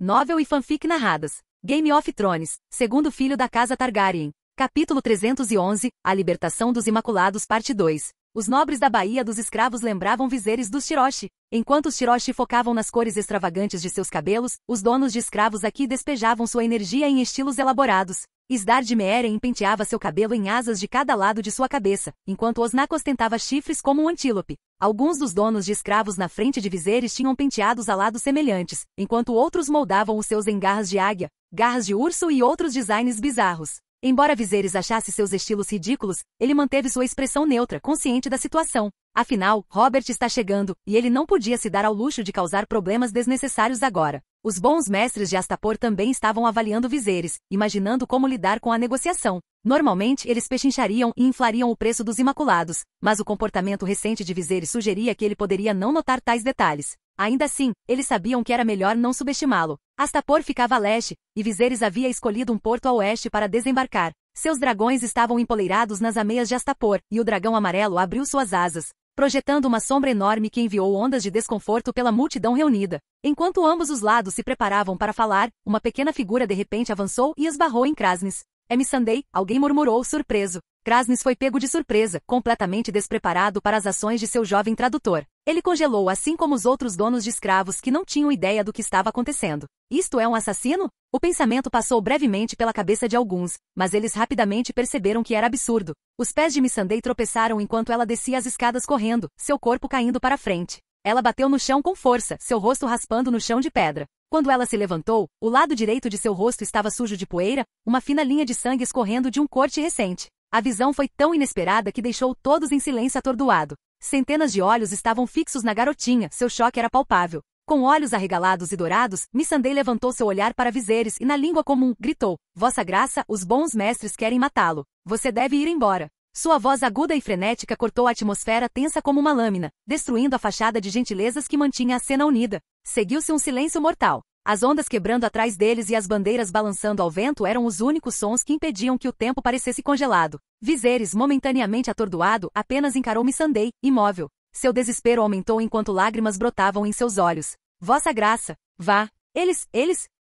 Novel e fanfic narradas. Game of Thrones, segundo filho da casa Targaryen. Capítulo 311, A Libertação dos Imaculados Parte 2. Os nobres da Baía dos Escravos lembravam Viserys dos Tiroshi. Enquanto os Tiroshi focavam nas cores extravagantes de seus cabelos, os donos de escravos aqui despejavam sua energia em estilos elaborados. Isdar de Meeren penteava seu cabelo em asas de cada lado de sua cabeça, enquanto Osnak ostentava chifres como um antílope. Alguns dos donos de escravos na frente de Viserys tinham penteados alados semelhantes, enquanto outros moldavam os seus em garras de águia, garras de urso e outros designs bizarros. Embora Viserys achasse seus estilos ridículos, ele manteve sua expressão neutra, consciente da situação. Afinal, Robert está chegando, e ele não podia se dar ao luxo de causar problemas desnecessários agora. Os bons mestres de Astapor também estavam avaliando Viserys, imaginando como lidar com a negociação. Normalmente, eles pechinchariam e inflariam o preço dos Imaculados, mas o comportamento recente de Viserys sugeria que ele poderia não notar tais detalhes. Ainda assim, eles sabiam que era melhor não subestimá-lo. Astapor ficava a leste, e Viserys havia escolhido um porto a oeste para desembarcar. Seus dragões estavam empoleirados nas ameias de Astapor, e o dragão amarelo abriu suas asas, projetando uma sombra enorme que enviou ondas de desconforto pela multidão reunida. Enquanto ambos os lados se preparavam para falar, uma pequena figura de repente avançou e esbarrou em Kraznys. "É Missandei", alguém murmurou surpreso. Kraznys foi pego de surpresa, completamente despreparado para as ações de seu jovem tradutor. Ele congelou assim como os outros donos de escravos que não tinham ideia do que estava acontecendo. Isto é um assassino? O pensamento passou brevemente pela cabeça de alguns, mas eles rapidamente perceberam que era absurdo. Os pés de Missandei tropeçaram enquanto ela descia as escadas correndo, seu corpo caindo para frente. Ela bateu no chão com força, seu rosto raspando no chão de pedra. Quando ela se levantou, o lado direito de seu rosto estava sujo de poeira, uma fina linha de sangue escorrendo de um corte recente. A visão foi tão inesperada que deixou todos em silêncio atordoado. Centenas de olhos estavam fixos na garotinha, seu choque era palpável. Com olhos arregalados e dourados, Missandei levantou seu olhar para Viserys e na língua comum, gritou: "Vossa Graça, os bons mestres querem matá-lo. Você deve ir embora." Sua voz aguda e frenética cortou a atmosfera tensa como uma lâmina, destruindo a fachada de gentilezas que mantinha a cena unida. Seguiu-se um silêncio mortal. As ondas quebrando atrás deles e as bandeiras balançando ao vento eram os únicos sons que impediam que o tempo parecesse congelado. Viserys, momentaneamente atordoado, apenas encarou Missandei, imóvel. Seu desespero aumentou enquanto lágrimas brotavam em seus olhos. "Vossa Graça, vá. Eles...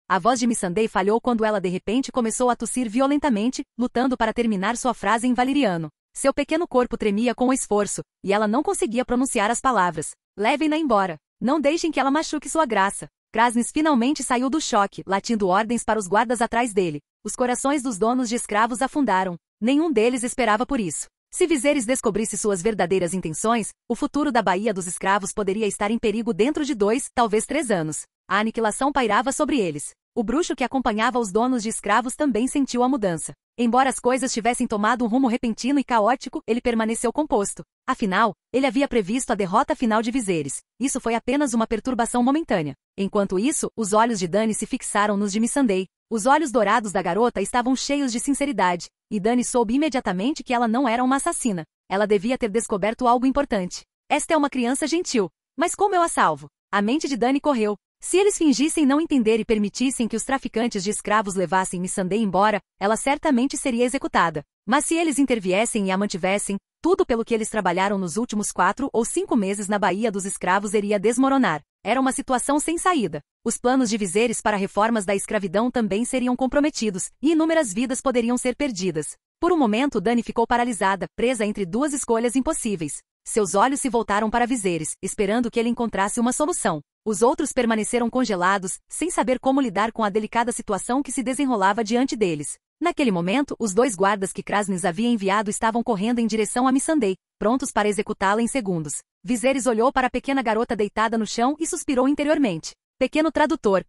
A voz de Missandei falhou quando ela de repente começou a tossir violentamente, lutando para terminar sua frase em valeriano. Seu pequeno corpo tremia com o esforço, e ela não conseguia pronunciar as palavras. "Levem-na embora. Não deixem que ela machuque sua graça." Kraznys finalmente saiu do choque, latindo ordens para os guardas atrás dele. Os corações dos donos de escravos afundaram. Nenhum deles esperava por isso. Se Viserys descobrisse suas verdadeiras intenções, o futuro da Baía dos Escravos poderia estar em perigo dentro de 2, talvez 3 anos. A aniquilação pairava sobre eles. O bruxo que acompanhava os donos de escravos também sentiu a mudança. Embora as coisas tivessem tomado um rumo repentino e caótico, ele permaneceu composto. Afinal, ele havia previsto a derrota final de Viserys. Isso foi apenas uma perturbação momentânea. Enquanto isso, os olhos de Dany se fixaram nos de Missandei. Os olhos dourados da garota estavam cheios de sinceridade, e Dany soube imediatamente que ela não era uma assassina. Ela devia ter descoberto algo importante. "Esta é uma criança gentil. Mas como eu a salvo?" A mente de Dany correu. Se eles fingissem não entender e permitissem que os traficantes de escravos levassem Missandei embora, ela certamente seria executada. Mas se eles interviessem e a mantivessem, tudo pelo que eles trabalharam nos últimos 4 ou 5 meses na Baía dos Escravos iria desmoronar. Era uma situação sem saída. Os planos de Viserys para reformas da escravidão também seriam comprometidos, e inúmeras vidas poderiam ser perdidas. Por um momento Dany ficou paralisada, presa entre 2 escolhas impossíveis. Seus olhos se voltaram para Viserys, esperando que ele encontrasse uma solução. Os outros permaneceram congelados, sem saber como lidar com a delicada situação que se desenrolava diante deles. Naquele momento, os 2 guardas que Kraznys havia enviado estavam correndo em direção a Missandei, prontos para executá-la em segundos. Viserys olhou para a pequena garota deitada no chão e suspirou interiormente. Pequeno tradutor,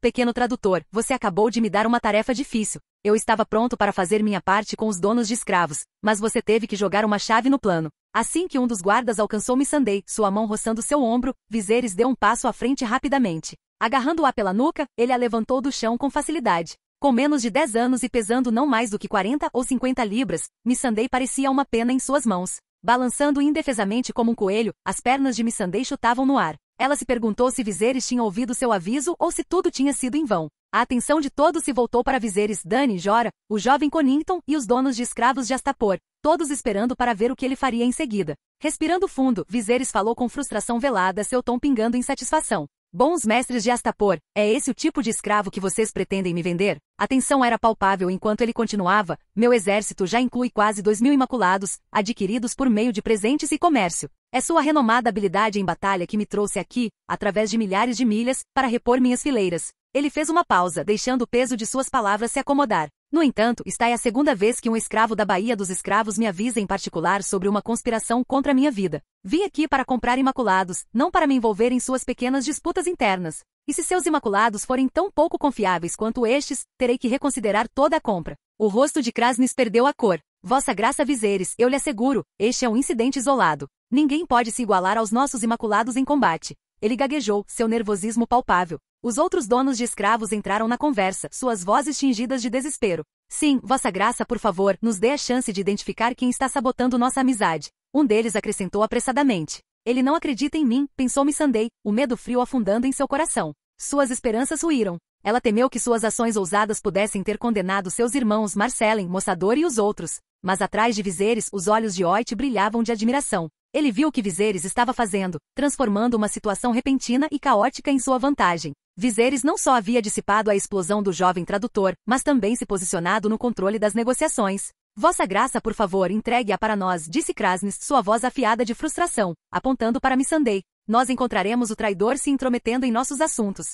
você acabou de me dar uma tarefa difícil. Eu estava pronto para fazer minha parte com os donos de escravos, mas você teve que jogar uma chave no plano." Assim que um dos guardas alcançou Missandei, sua mão roçando seu ombro, Viserys deu um passo à frente rapidamente. Agarrando-a pela nuca, ele a levantou do chão com facilidade. Com menos de 10 anos e pesando não mais do que 40 ou 50 libras, Missandei parecia uma pena em suas mãos. Balançando indefesamente como um coelho, as pernas de Missandei chutavam no ar. Ela se perguntou se Viserys tinha ouvido seu aviso ou se tudo tinha sido em vão. A atenção de todos se voltou para Viserys, Dany, Jorah, o jovem Connington e os donos de escravos de Astapor, todos esperando para ver o que ele faria em seguida. Respirando fundo, Viserys falou com frustração velada, seu tom pingando em satisfação. Bons mestres de Astapor, é esse o tipo de escravo que vocês pretendem me vender? A tensão era palpável enquanto ele continuava, meu exército já inclui quase 2.000 imaculados, adquiridos por meio de presentes e comércio. É sua renomada habilidade em batalha que me trouxe aqui, através de milhares de milhas, para repor minhas fileiras. Ele fez uma pausa, deixando o peso de suas palavras se acomodar. No entanto, esta é a segunda vez que um escravo da Baía dos Escravos me avisa em particular sobre uma conspiração contra minha vida. Vim aqui para comprar imaculados, não para me envolver em suas pequenas disputas internas. E se seus imaculados forem tão pouco confiáveis quanto estes, terei que reconsiderar toda a compra. O rosto de Krasnis perdeu a cor. Vossa Graça Viserys, eu lhe asseguro, este é um incidente isolado. Ninguém pode se igualar aos nossos imaculados em combate. Ele gaguejou, seu nervosismo palpável. Os outros donos de escravos entraram na conversa, suas vozes tingidas de desespero. Sim, Vossa Graça, por favor, nos dê a chance de identificar quem está sabotando nossa amizade. Um deles acrescentou apressadamente. Ele não acredita em mim, pensou Missandei, o medo frio afundando em seu coração. Suas esperanças ruíram. Ela temeu que suas ações ousadas pudessem ter condenado seus irmãos Marcellen, Mossador e os outros. Mas atrás de Viserys, os olhos de Oit brilhavam de admiração. Ele viu o que Viserys estava fazendo, transformando uma situação repentina e caótica em sua vantagem. Viserys não só havia dissipado a explosão do jovem tradutor, mas também se posicionado no controle das negociações. Vossa Graça, por favor, entregue-a para nós, disse Krasnis, sua voz afiada de frustração, apontando para Missandei. Nós encontraremos o traidor se intrometendo em nossos assuntos.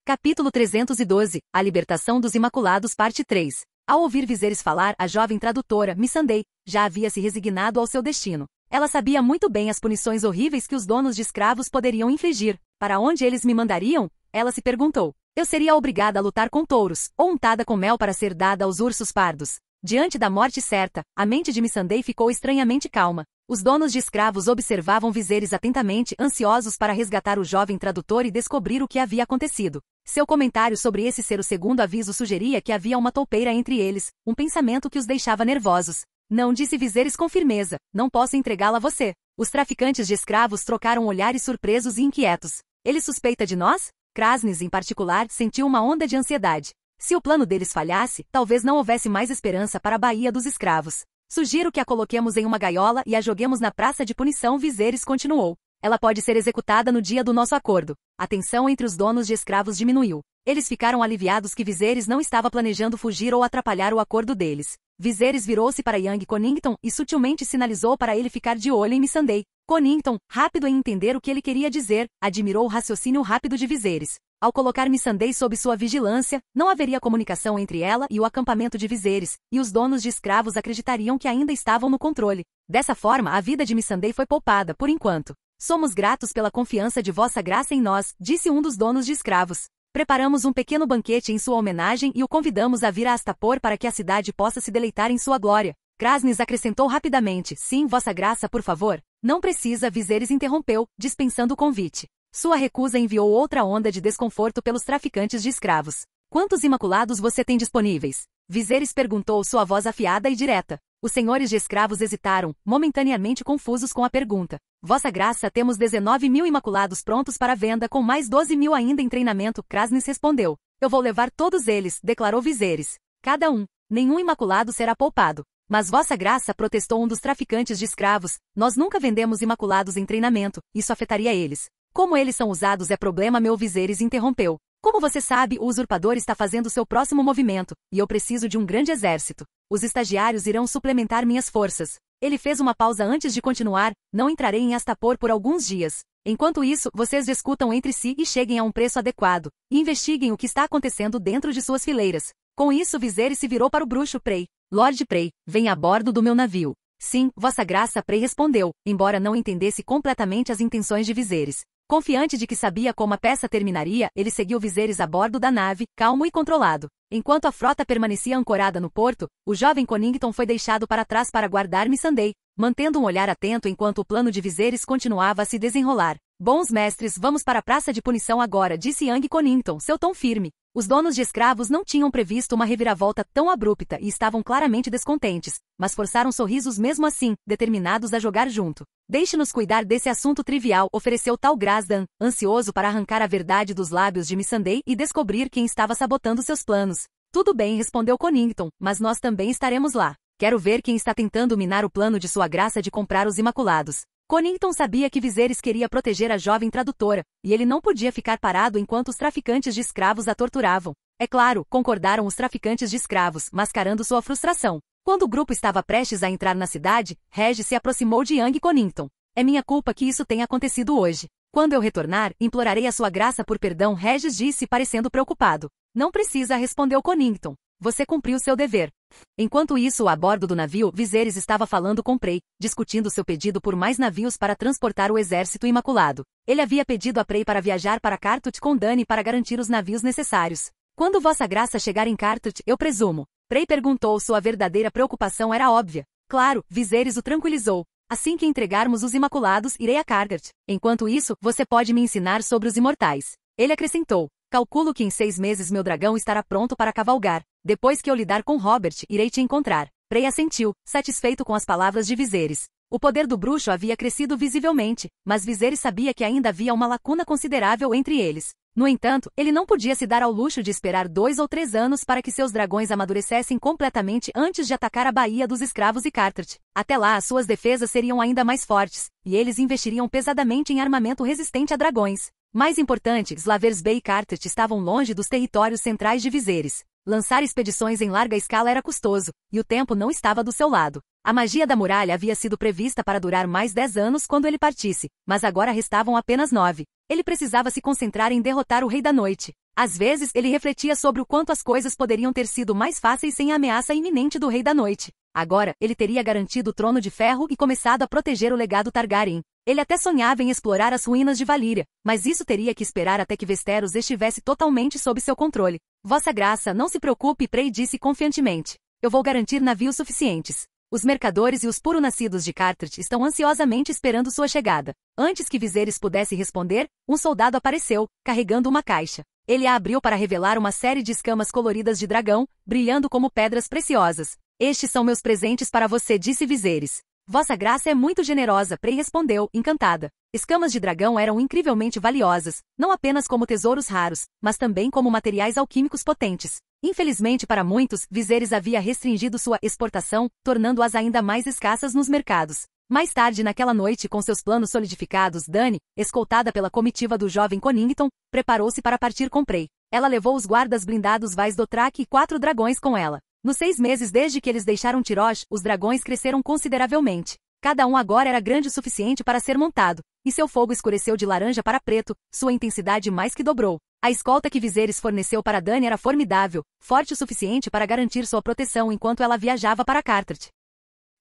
Capítulo 312, A Libertação dos Imaculados, parte 3. Ao ouvir Viserys falar, a jovem tradutora, Missandei, já havia se resignado ao seu destino. Ela sabia muito bem as punições horríveis que os donos de escravos poderiam infligir. Para onde eles me mandariam? Ela se perguntou. Eu seria obrigada a lutar com touros, ou untada com mel para ser dada aos ursos pardos. Diante da morte certa, a mente de Missandei ficou estranhamente calma. Os donos de escravos observavam Viserys atentamente, ansiosos para resgatar o jovem tradutor e descobrir o que havia acontecido. Seu comentário sobre esse ser o segundo aviso sugeria que havia uma toupeira entre eles, um pensamento que os deixava nervosos. Não, disse Viserys com firmeza, não posso entregá-la a você. Os traficantes de escravos trocaram olhares surpresos e inquietos. Ele suspeita de nós? Krasnis, em particular, sentiu uma onda de ansiedade. Se o plano deles falhasse, talvez não houvesse mais esperança para a Baía dos Escravos. Sugiro que a coloquemos em uma gaiola e a joguemos na praça de punição, Viserys continuou. Ela pode ser executada no dia do nosso acordo. A tensão entre os donos de escravos diminuiu. Eles ficaram aliviados que Viserys não estava planejando fugir ou atrapalhar o acordo deles. Viserys virou-se para Young Connington e sutilmente sinalizou para ele ficar de olho em Missandei. Connington, rápido em entender o que ele queria dizer, admirou o raciocínio rápido de Viserys. Ao colocar Missandei sob sua vigilância, não haveria comunicação entre ela e o acampamento de Viserys, e os donos de escravos acreditariam que ainda estavam no controle. Dessa forma, a vida de Missandei foi poupada, por enquanto. Somos gratos pela confiança de Vossa Graça em nós, disse um dos donos de escravos. Preparamos um pequeno banquete em sua homenagem e o convidamos a vir a Astapor para que a cidade possa se deleitar em sua glória. Krasnis acrescentou rapidamente, sim, Vossa Graça, por favor. Não precisa, Viserys interrompeu, dispensando o convite. Sua recusa enviou outra onda de desconforto pelos traficantes de escravos. Quantos imaculados você tem disponíveis? Viserys perguntou, sua voz afiada e direta. Os senhores de escravos hesitaram, momentaneamente confusos com a pergunta. Vossa Graça, temos 19.000 imaculados prontos para venda com mais 12.000 ainda em treinamento, Krasnis respondeu. Eu vou levar todos eles, declarou Viserys. Cada um. Nenhum imaculado será poupado. Mas Vossa Graça, protestou um dos traficantes de escravos, nós nunca vendemos imaculados em treinamento, isso afetaria eles. Como eles são usados é problema meu, Viserys interrompeu. Como você sabe, o usurpador está fazendo seu próximo movimento, e eu preciso de um grande exército. Os estagiários irão suplementar minhas forças. Ele fez uma pausa antes de continuar, não entrarei em Astapor por alguns dias. Enquanto isso, vocês discutam entre si e cheguem a um preço adequado, e investiguem o que está acontecendo dentro de suas fileiras. Com isso, Viserys se virou para o bruxo Prey. Lord Prey, venha a bordo do meu navio. Sim, Vossa Graça, Prey respondeu, embora não entendesse completamente as intenções de Viserys. Confiante de que sabia como a peça terminaria, ele seguiu Viserys a bordo da nave, calmo e controlado. Enquanto a frota permanecia ancorada no porto, o jovem Connington foi deixado para trás para guardar Missandei, mantendo um olhar atento enquanto o plano de Viserys continuava a se desenrolar. Bons mestres, vamos para a praça de punição agora, disse Young Connington, seu tom firme. Os donos de escravos não tinham previsto uma reviravolta tão abrupta e estavam claramente descontentes, mas forçaram sorrisos mesmo assim, determinados a jogar junto. Deixe-nos cuidar desse assunto trivial, ofereceu Tal Grasdan, ansioso para arrancar a verdade dos lábios de Missandei e descobrir quem estava sabotando seus planos. Tudo bem, respondeu Connington, mas nós também estaremos lá. Quero ver quem está tentando minar o plano de Sua Graça de comprar os Imaculados. Conington sabia que Viserys queria proteger a jovem tradutora, e ele não podia ficar parado enquanto os traficantes de escravos a torturavam. É claro, concordaram os traficantes de escravos, mascarando sua frustração. Quando o grupo estava prestes a entrar na cidade, Regis se aproximou de Young Conington. É minha culpa que isso tenha acontecido hoje. Quando eu retornar, implorarei a sua graça por perdão, Regis disse parecendo preocupado. Não precisa, respondeu Conington. Você cumpriu seu dever. Enquanto isso, a bordo do navio, Viserys estava falando com Prey, discutindo seu pedido por mais navios para transportar o exército imaculado. Ele havia pedido a Prey para viajar para Cartut com Dany para garantir os navios necessários. Quando Vossa Graça chegar em Cartut, eu presumo. Prey perguntou. Sua verdadeira preocupação era óbvia. Claro, Viserys o tranquilizou. Assim que entregarmos os Imaculados, irei a Cartut. Enquanto isso, você pode me ensinar sobre os imortais. Ele acrescentou. Calculo que em 6 meses meu dragão estará pronto para cavalgar. Depois que eu lidar com Robert, irei te encontrar. Prey assentiu, satisfeito com as palavras de Viserys. O poder do bruxo havia crescido visivelmente, mas Viserys sabia que ainda havia uma lacuna considerável entre eles. No entanto, ele não podia se dar ao luxo de esperar 2 ou 3 anos para que seus dragões amadurecessem completamente antes de atacar a Baía dos Escravos e Cartert. Até lá, suas defesas seriam ainda mais fortes, e eles investiriam pesadamente em armamento resistente a dragões. Mais importante, Slavers Bay e Cartert estavam longe dos territórios centrais de Viserys. Lançar expedições em larga escala era custoso, e o tempo não estava do seu lado. A magia da muralha havia sido prevista para durar mais 10 anos quando ele partisse, mas agora restavam apenas 9. Ele precisava se concentrar em derrotar o Rei da Noite. Às vezes, ele refletia sobre o quanto as coisas poderiam ter sido mais fáceis sem a ameaça iminente do Rei da Noite. Agora, ele teria garantido o Trono de Ferro e começado a proteger o legado Targaryen. Ele até sonhava em explorar as ruínas de Valíria, mas isso teria que esperar até que Westeros estivesse totalmente sob seu controle. Vossa Graça, não se preocupe, Prey disse confiantemente. Eu vou garantir navios suficientes. Os mercadores e os puro-nascidos de Cartert estão ansiosamente esperando sua chegada. Antes que Viserys pudesse responder, um soldado apareceu, carregando uma caixa. Ele a abriu para revelar uma série de escamas coloridas de dragão, brilhando como pedras preciosas. Estes são meus presentes para você, disse Viserys. Vossa Graça é muito generosa, Prey respondeu, encantada. Escamas de dragão eram incrivelmente valiosas, não apenas como tesouros raros, mas também como materiais alquímicos potentes. Infelizmente para muitos, Viserys havia restringido sua exportação, tornando-as ainda mais escassas nos mercados. Mais tarde naquela noite, com seus planos solidificados, Dany, escoltada pela comitiva do jovem Conington, preparou-se para partir com Prey. Ela levou os guardas blindados Vais Dothrak e 4 dragões com ela. Nos 6 meses desde que eles deixaram Tyrosh, os dragões cresceram consideravelmente. Cada um agora era grande o suficiente para ser montado, e seu fogo escureceu de laranja para preto, sua intensidade mais que dobrou. A escolta que Viserys forneceu para Dany era formidável, forte o suficiente para garantir sua proteção enquanto ela viajava para Cartert.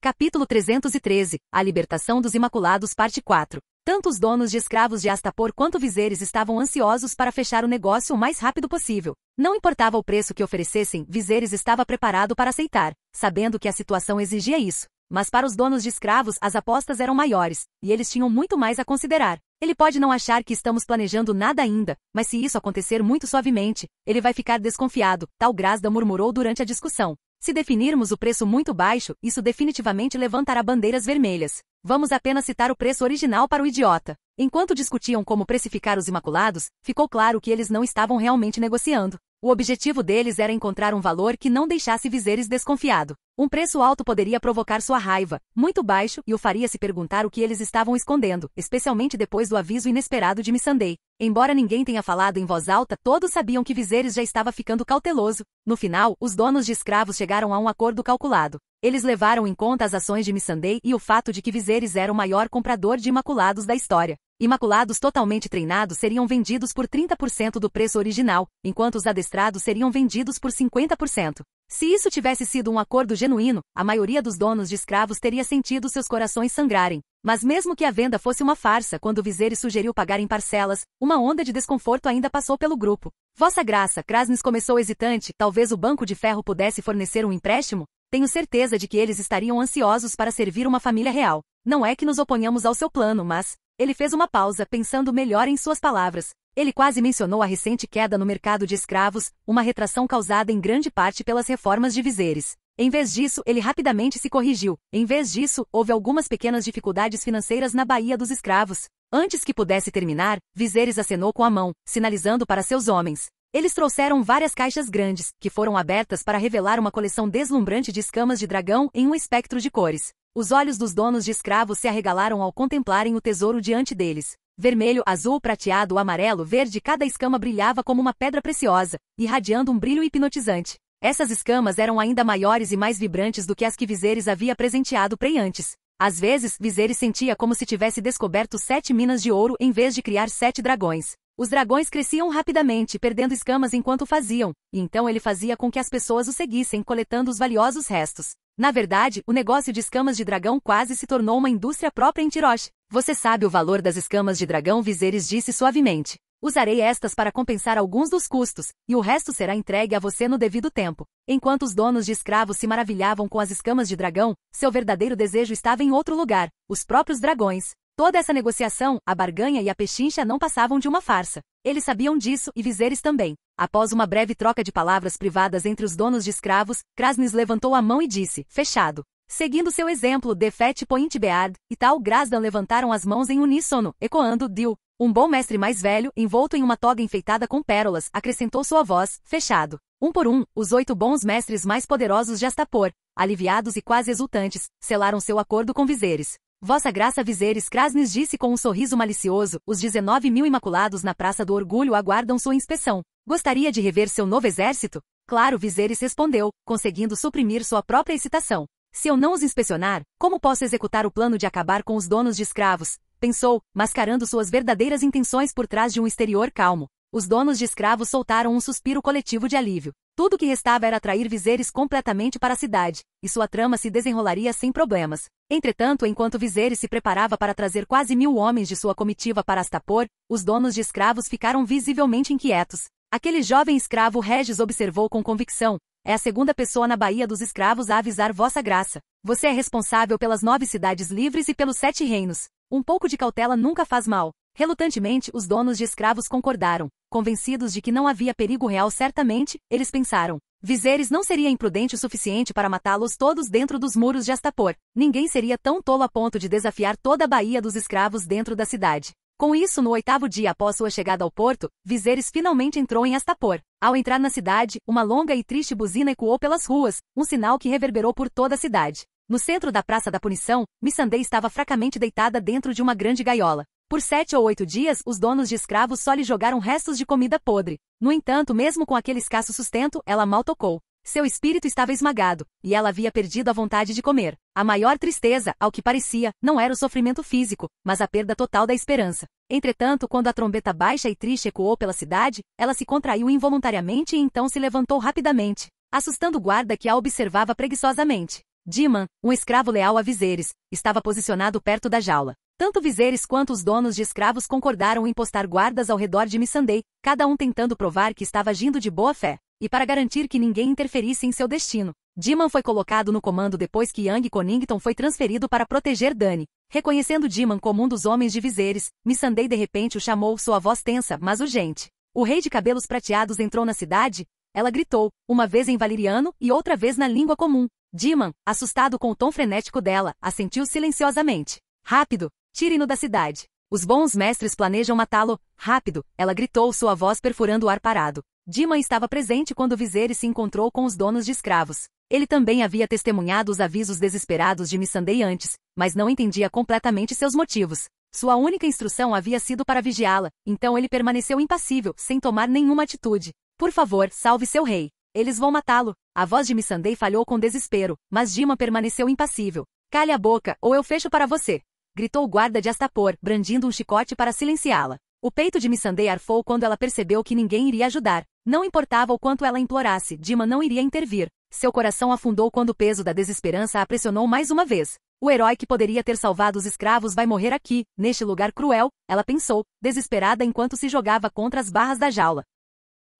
Capítulo 313, A Libertação dos Imaculados, Parte 4. Tanto os donos de escravos de Astapor quanto Viserys estavam ansiosos para fechar o negócio o mais rápido possível. Não importava o preço que oferecessem, Viserys estava preparado para aceitar, sabendo que a situação exigia isso. Mas para os donos de escravos, as apostas eram maiores, e eles tinham muito mais a considerar. Ele pode não achar que estamos planejando nada ainda, mas se isso acontecer muito suavemente, ele vai ficar desconfiado, tal Grasda murmurou durante a discussão. Se definirmos o preço muito baixo, isso definitivamente levantará bandeiras vermelhas. Vamos apenas citar o preço original para o idiota. Enquanto discutiam como precificar os Imaculados, ficou claro que eles não estavam realmente negociando. O objetivo deles era encontrar um valor que não deixasse Viserys desconfiado. Um preço alto poderia provocar sua raiva, muito baixo, e o faria se perguntar o que eles estavam escondendo, especialmente depois do aviso inesperado de Missandei. Embora ninguém tenha falado em voz alta, todos sabiam que Viserys já estava ficando cauteloso. No final, os donos de escravos chegaram a um acordo calculado. Eles levaram em conta as ações de Missandei e o fato de que Viserys era o maior comprador de Imaculados da história. Imaculados totalmente treinados seriam vendidos por 30% do preço original, enquanto os adestrados seriam vendidos por 50%. Se isso tivesse sido um acordo genuíno, a maioria dos donos de escravos teria sentido seus corações sangrarem. Mas mesmo que a venda fosse uma farsa, quando Viserys sugeriu pagar em parcelas, uma onda de desconforto ainda passou pelo grupo. Vossa Graça, Krasnis começou hesitante, talvez o Banco de Ferro pudesse fornecer um empréstimo? Tenho certeza de que eles estariam ansiosos para servir uma família real. Não é que nos oponhamos ao seu plano, mas... Ele fez uma pausa, pensando melhor em suas palavras. Ele quase mencionou a recente queda no mercado de escravos, uma retração causada em grande parte pelas reformas de Viserys. Em vez disso, ele rapidamente se corrigiu. Em vez disso, houve algumas pequenas dificuldades financeiras na Baía dos Escravos. Antes que pudesse terminar, Viserys acenou com a mão, sinalizando para seus homens. Eles trouxeram várias caixas grandes, que foram abertas para revelar uma coleção deslumbrante de escamas de dragão em um espectro de cores. Os olhos dos donos de escravos se arregalaram ao contemplarem o tesouro diante deles. Vermelho, azul, prateado, amarelo, verde, cada escama brilhava como uma pedra preciosa, irradiando um brilho hipnotizante. Essas escamas eram ainda maiores e mais vibrantes do que as que Viserys havia presenteado Prei antes. Às vezes, Viserys sentia como se tivesse descoberto 7 minas de ouro em vez de criar 7 dragões. Os dragões cresciam rapidamente, perdendo escamas enquanto o faziam, e então ele fazia com que as pessoas o seguissem, coletando os valiosos restos. Na verdade, o negócio de escamas de dragão quase se tornou uma indústria própria em Tyrosh. Você sabe o valor das escamas de dragão, Viserys disse suavemente. Usarei estas para compensar alguns dos custos, e o resto será entregue a você no devido tempo. Enquanto os donos de escravos se maravilhavam com as escamas de dragão, seu verdadeiro desejo estava em outro lugar, os próprios dragões. Toda essa negociação, a barganha e a pechincha não passavam de uma farsa. Eles sabiam disso e Viserys também. Após uma breve troca de palavras privadas entre os donos de escravos, Kraznys levantou a mão e disse, fechado. Seguindo seu exemplo, Defet Point Beard e Tal Grasdan levantaram as mãos em uníssono, ecoando Dil. Um bom mestre mais velho, envolto em uma toga enfeitada com pérolas, acrescentou sua voz, fechado. Um por um, os 8 bons mestres mais poderosos de Astapor, aliviados e quase exultantes, selaram seu acordo com Viserys. Vossa Graça Viserys, Kraznys disse com um sorriso malicioso, os 19.000 Imaculados na Praça do Orgulho aguardam sua inspeção. Gostaria de rever seu novo exército? Claro, Viserys respondeu, conseguindo suprimir sua própria excitação. Se eu não os inspecionar, como posso executar o plano de acabar com os donos de escravos? Pensou, mascarando suas verdadeiras intenções por trás de um exterior calmo. Os donos de escravos soltaram um suspiro coletivo de alívio. Tudo o que restava era atrair Viserys completamente para a cidade, e sua trama se desenrolaria sem problemas. Entretanto, enquanto Viserys se preparava para trazer quase 1000 homens de sua comitiva para Astapor, os donos de escravos ficaram visivelmente inquietos. Aquele jovem escravo Regis observou com convicção. É a segunda pessoa na Baía dos Escravos a avisar Vossa Graça. Você é responsável pelas 9 cidades livres e pelos 7 reinos. Um pouco de cautela nunca faz mal. Relutantemente, os donos de escravos concordaram. Convencidos de que não havia perigo real certamente, eles pensaram. Viserys não seria imprudente o suficiente para matá-los todos dentro dos muros de Astapor. Ninguém seria tão tolo a ponto de desafiar toda a Baía dos Escravos dentro da cidade. Com isso, no 8º dia após sua chegada ao porto, Viserys finalmente entrou em Astapor. Ao entrar na cidade, uma longa e triste buzina ecoou pelas ruas, um sinal que reverberou por toda a cidade. No centro da Praça da Punição, Missandei estava fracamente deitada dentro de uma grande gaiola. Por 7 ou 8 dias, os donos de escravos só lhe jogaram restos de comida podre. No entanto, mesmo com aquele escasso sustento, ela mal tocou. Seu espírito estava esmagado, e ela havia perdido a vontade de comer. A maior tristeza, ao que parecia, não era o sofrimento físico, mas a perda total da esperança. Entretanto, quando a trombeta baixa e triste ecoou pela cidade, ela se contraiu involuntariamente e então se levantou rapidamente, assustando o guarda que a observava preguiçosamente. Diman, um escravo leal a Viserys, estava posicionado perto da jaula. Tanto Viserys quanto os donos de escravos concordaram em postar guardas ao redor de Missandei, cada um tentando provar que estava agindo de boa fé. E para garantir que ninguém interferisse em seu destino, Diman foi colocado no comando depois que Young Connington foi transferido para proteger Dany. Reconhecendo Diman como um dos homens de Viserys, Missandei de repente o chamou, sua voz tensa, mas urgente. O rei de cabelos prateados entrou na cidade? Ela gritou, uma vez em valiriano e outra vez na língua comum. Diman, assustado com o tom frenético dela, assentiu silenciosamente. Rápido! Tire-no da cidade. Os bons mestres planejam matá-lo. Rápido! Ela gritou, sua voz perfurando o ar parado. Diman estava presente quando Viserys se encontrou com os donos de escravos. Ele também havia testemunhado os avisos desesperados de Missandei antes, mas não entendia completamente seus motivos. Sua única instrução havia sido para vigiá-la, então ele permaneceu impassível, sem tomar nenhuma atitude. Por favor, salve seu rei. Eles vão matá-lo. A voz de Missandei falhou com desespero, mas Diman permaneceu impassível. Cale a boca, ou eu fecho para você! Gritou o guarda de Astapor, brandindo um chicote para silenciá-la. O peito de Missandei arfou quando ela percebeu que ninguém iria ajudar. Não importava o quanto ela implorasse, Diman não iria intervir. Seu coração afundou quando o peso da desesperança a pressionou mais uma vez. O herói que poderia ter salvado os escravos vai morrer aqui, neste lugar cruel, ela pensou, desesperada enquanto se jogava contra as barras da jaula.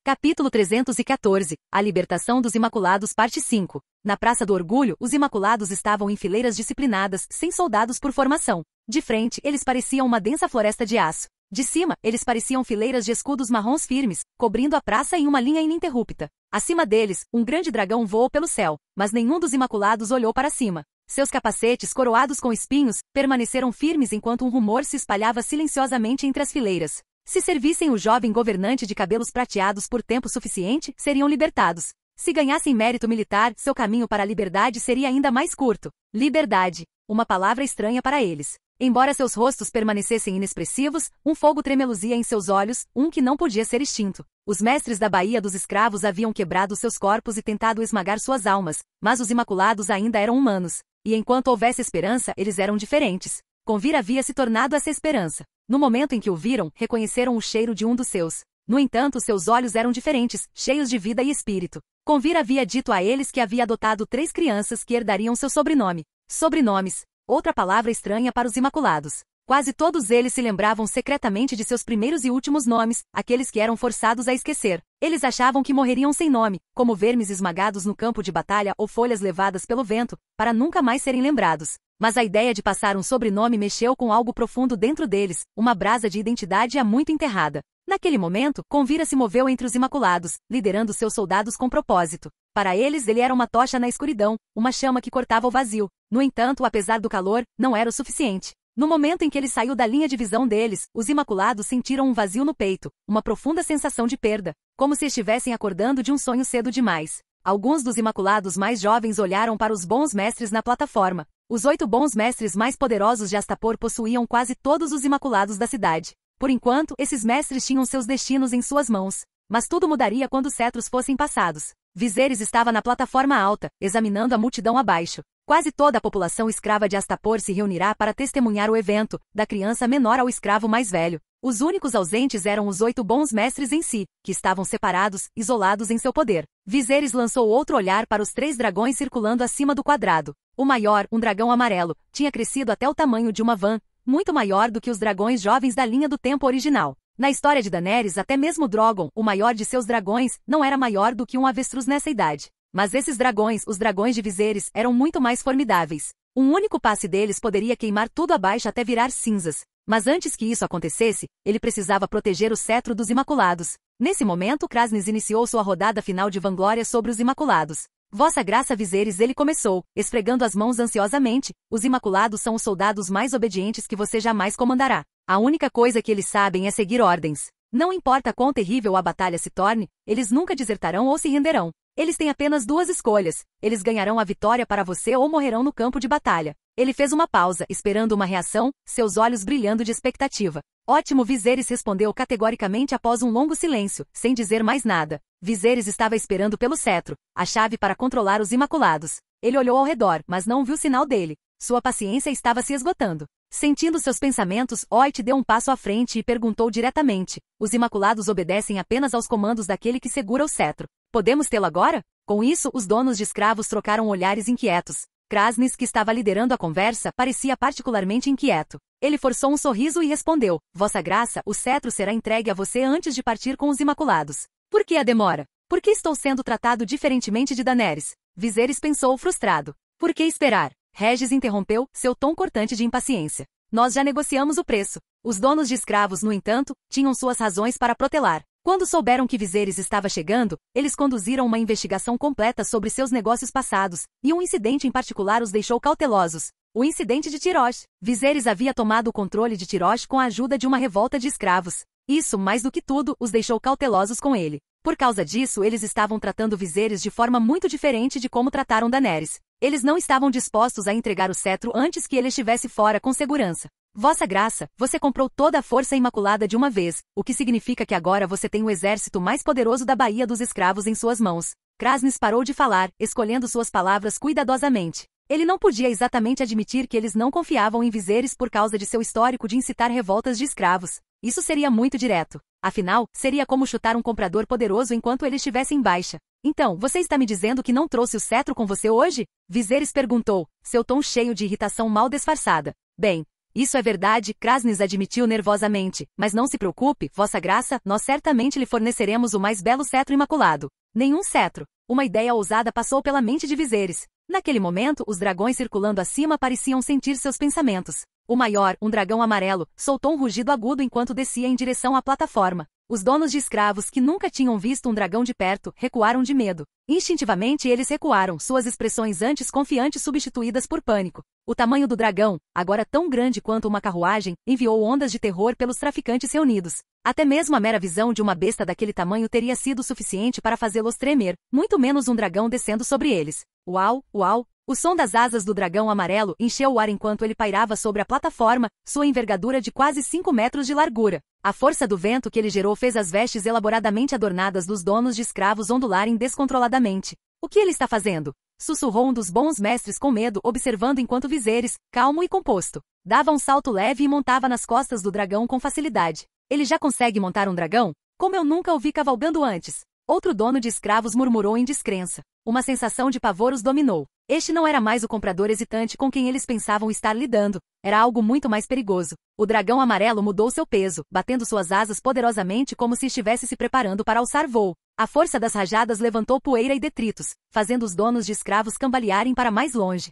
Capítulo 314. A Libertação dos Imaculados, Parte 5. Na Praça do Orgulho, os Imaculados estavam em fileiras disciplinadas, sem soldados por formação. De frente, eles pareciam uma densa floresta de aço. De cima, eles pareciam fileiras de escudos marrons firmes, cobrindo a praça em uma linha ininterrupta. Acima deles, um grande dragão voou pelo céu, mas nenhum dos Imaculados olhou para cima. Seus capacetes, coroados com espinhos, permaneceram firmes enquanto um rumor se espalhava silenciosamente entre as fileiras. Se servissem o jovem governante de cabelos prateados por tempo suficiente, seriam libertados. Se ganhassem mérito militar, seu caminho para a liberdade seria ainda mais curto. Liberdade. Uma palavra estranha para eles. Embora seus rostos permanecessem inexpressivos, um fogo tremeluzia em seus olhos, um que não podia ser extinto. Os mestres da Baía dos Escravos haviam quebrado seus corpos e tentado esmagar suas almas, mas os Imaculados ainda eram humanos. E enquanto houvesse esperança, eles eram diferentes. Convir havia se tornado essa esperança. No momento em que o viram, reconheceram o cheiro de um dos seus. No entanto, seus olhos eram diferentes, cheios de vida e espírito. Convir havia dito a eles que havia adotado 3 crianças que herdariam seu sobrenome. Sobrenomes. Outra palavra estranha para os Imaculados. Quase todos eles se lembravam secretamente de seus primeiros e últimos nomes, aqueles que eram forçados a esquecer. Eles achavam que morreriam sem nome, como vermes esmagados no campo de batalha ou folhas levadas pelo vento, para nunca mais serem lembrados. Mas a ideia de passar um sobrenome mexeu com algo profundo dentro deles, uma brasa de identidade há muito enterrada. Naquele momento, Convira se moveu entre os Imaculados, liderando seus soldados com propósito. Para eles, ele era uma tocha na escuridão, uma chama que cortava o vazio. No entanto, apesar do calor, não era o suficiente. No momento em que ele saiu da linha de visão deles, os Imaculados sentiram um vazio no peito, uma profunda sensação de perda, como se estivessem acordando de um sonho cedo demais. Alguns dos Imaculados mais jovens olharam para os bons mestres na plataforma. Os 8 bons mestres mais poderosos de Astapor possuíam quase todos os Imaculados da cidade. Por enquanto, esses mestres tinham seus destinos em suas mãos. Mas tudo mudaria quando os cetros fossem passados. Viserys estava na plataforma alta, examinando a multidão abaixo. Quase toda a população escrava de Astapor se reunirá para testemunhar o evento, da criança menor ao escravo mais velho. Os únicos ausentes eram os 8 bons mestres em si, que estavam separados, isolados em seu poder. Viserys lançou outro olhar para os 3 dragões circulando acima do quadrado. O maior, um dragão amarelo, tinha crescido até o tamanho de uma van, muito maior do que os dragões jovens da linha do tempo original. Na história de Daenerys, até mesmo Drogon, o maior de seus dragões, não era maior do que um avestruz nessa idade. Mas esses dragões, os dragões de Viserys, eram muito mais formidáveis. Um único passe deles poderia queimar tudo abaixo até virar cinzas. Mas antes que isso acontecesse, ele precisava proteger o cetro dos Imaculados. Nesse momento, Kraznys iniciou sua rodada final de vanglória sobre os Imaculados. Vossa Graça Viserys, ele começou, esfregando as mãos ansiosamente. Os Imaculados são os soldados mais obedientes que você jamais comandará. A única coisa que eles sabem é seguir ordens. Não importa quão terrível a batalha se torne, eles nunca desertarão ou se renderão. Eles têm apenas 2 escolhas. Eles ganharão a vitória para você ou morrerão no campo de batalha. Ele fez uma pausa, esperando uma reação, seus olhos brilhando de expectativa. Ótimo, Viserys respondeu categoricamente após um longo silêncio, sem dizer mais nada. Viserys estava esperando pelo cetro, a chave para controlar os Imaculados. Ele olhou ao redor, mas não viu sinal dele. Sua paciência estava se esgotando. Sentindo seus pensamentos, Oit deu um passo à frente e perguntou diretamente. Os Imaculados obedecem apenas aos comandos daquele que segura o cetro. Podemos tê-lo agora? Com isso, os donos de escravos trocaram olhares inquietos. Kraznys, que estava liderando a conversa, parecia particularmente inquieto. Ele forçou um sorriso e respondeu: Vossa Graça, o cetro será entregue a você antes de partir com os Imaculados. Por que a demora? Por que estou sendo tratado diferentemente de Daenerys? Viserys pensou frustrado. Por que esperar? Regis interrompeu, seu tom cortante de impaciência. Nós já negociamos o preço. Os donos de escravos, no entanto, tinham suas razões para protelar. Quando souberam que Viserys estava chegando, eles conduziram uma investigação completa sobre seus negócios passados, e um incidente em particular os deixou cautelosos. O incidente de Tirosh. Viserys havia tomado o controle de Tirosh com a ajuda de uma revolta de escravos. Isso, mais do que tudo, os deixou cautelosos com ele. Por causa disso, eles estavam tratando Viserys de forma muito diferente de como trataram Daenerys. Eles não estavam dispostos a entregar o cetro antes que ele estivesse fora com segurança. Vossa Graça, você comprou toda a força imaculada de uma vez, o que significa que agora você tem o exército mais poderoso da Baía dos Escravos em suas mãos. Kraznys parou de falar, escolhendo suas palavras cuidadosamente. Ele não podia exatamente admitir que eles não confiavam em Viserys por causa de seu histórico de incitar revoltas de escravos. Isso seria muito direto. Afinal, seria como chutar um comprador poderoso enquanto ele estivesse em baixa. Então, você está me dizendo que não trouxe o cetro com você hoje? Viserys perguntou, seu tom cheio de irritação mal disfarçada. Bem, isso é verdade, Kraznys admitiu nervosamente, mas não se preocupe, Vossa Graça, nós certamente lhe forneceremos o mais belo cetro imaculado. Nenhum cetro. Uma ideia ousada passou pela mente de Viserys. Naquele momento, os dragões circulando acima pareciam sentir seus pensamentos. O maior, um dragão amarelo, soltou um rugido agudo enquanto descia em direção à plataforma. Os donos de escravos que nunca tinham visto um dragão de perto recuaram de medo. Instintivamente eles recuaram, suas expressões antes confiantes substituídas por pânico. O tamanho do dragão, agora tão grande quanto uma carruagem, enviou ondas de terror pelos traficantes reunidos. Até mesmo a mera visão de uma besta daquele tamanho teria sido suficiente para fazê-los tremer, muito menos um dragão descendo sobre eles. Uau, uau! O som das asas do dragão amarelo encheu o ar enquanto ele pairava sobre a plataforma, sua envergadura de quase 5 metros de largura. A força do vento que ele gerou fez as vestes elaboradamente adornadas dos donos de escravos ondularem descontroladamente. O que ele está fazendo? Sussurrou um dos bons mestres com medo, observando enquanto Viserys, calmo e composto, dava um salto leve e montava nas costas do dragão com facilidade. Ele já consegue montar um dragão? Como eu nunca o vi cavalgando antes. Outro dono de escravos murmurou em descrença. Uma sensação de pavor os dominou. Este não era mais o comprador hesitante com quem eles pensavam estar lidando. Era algo muito mais perigoso. O dragão amarelo mudou seu peso, batendo suas asas poderosamente como se estivesse se preparando para alçar voo. A força das rajadas levantou poeira e detritos, fazendo os donos de escravos cambalearem para mais longe.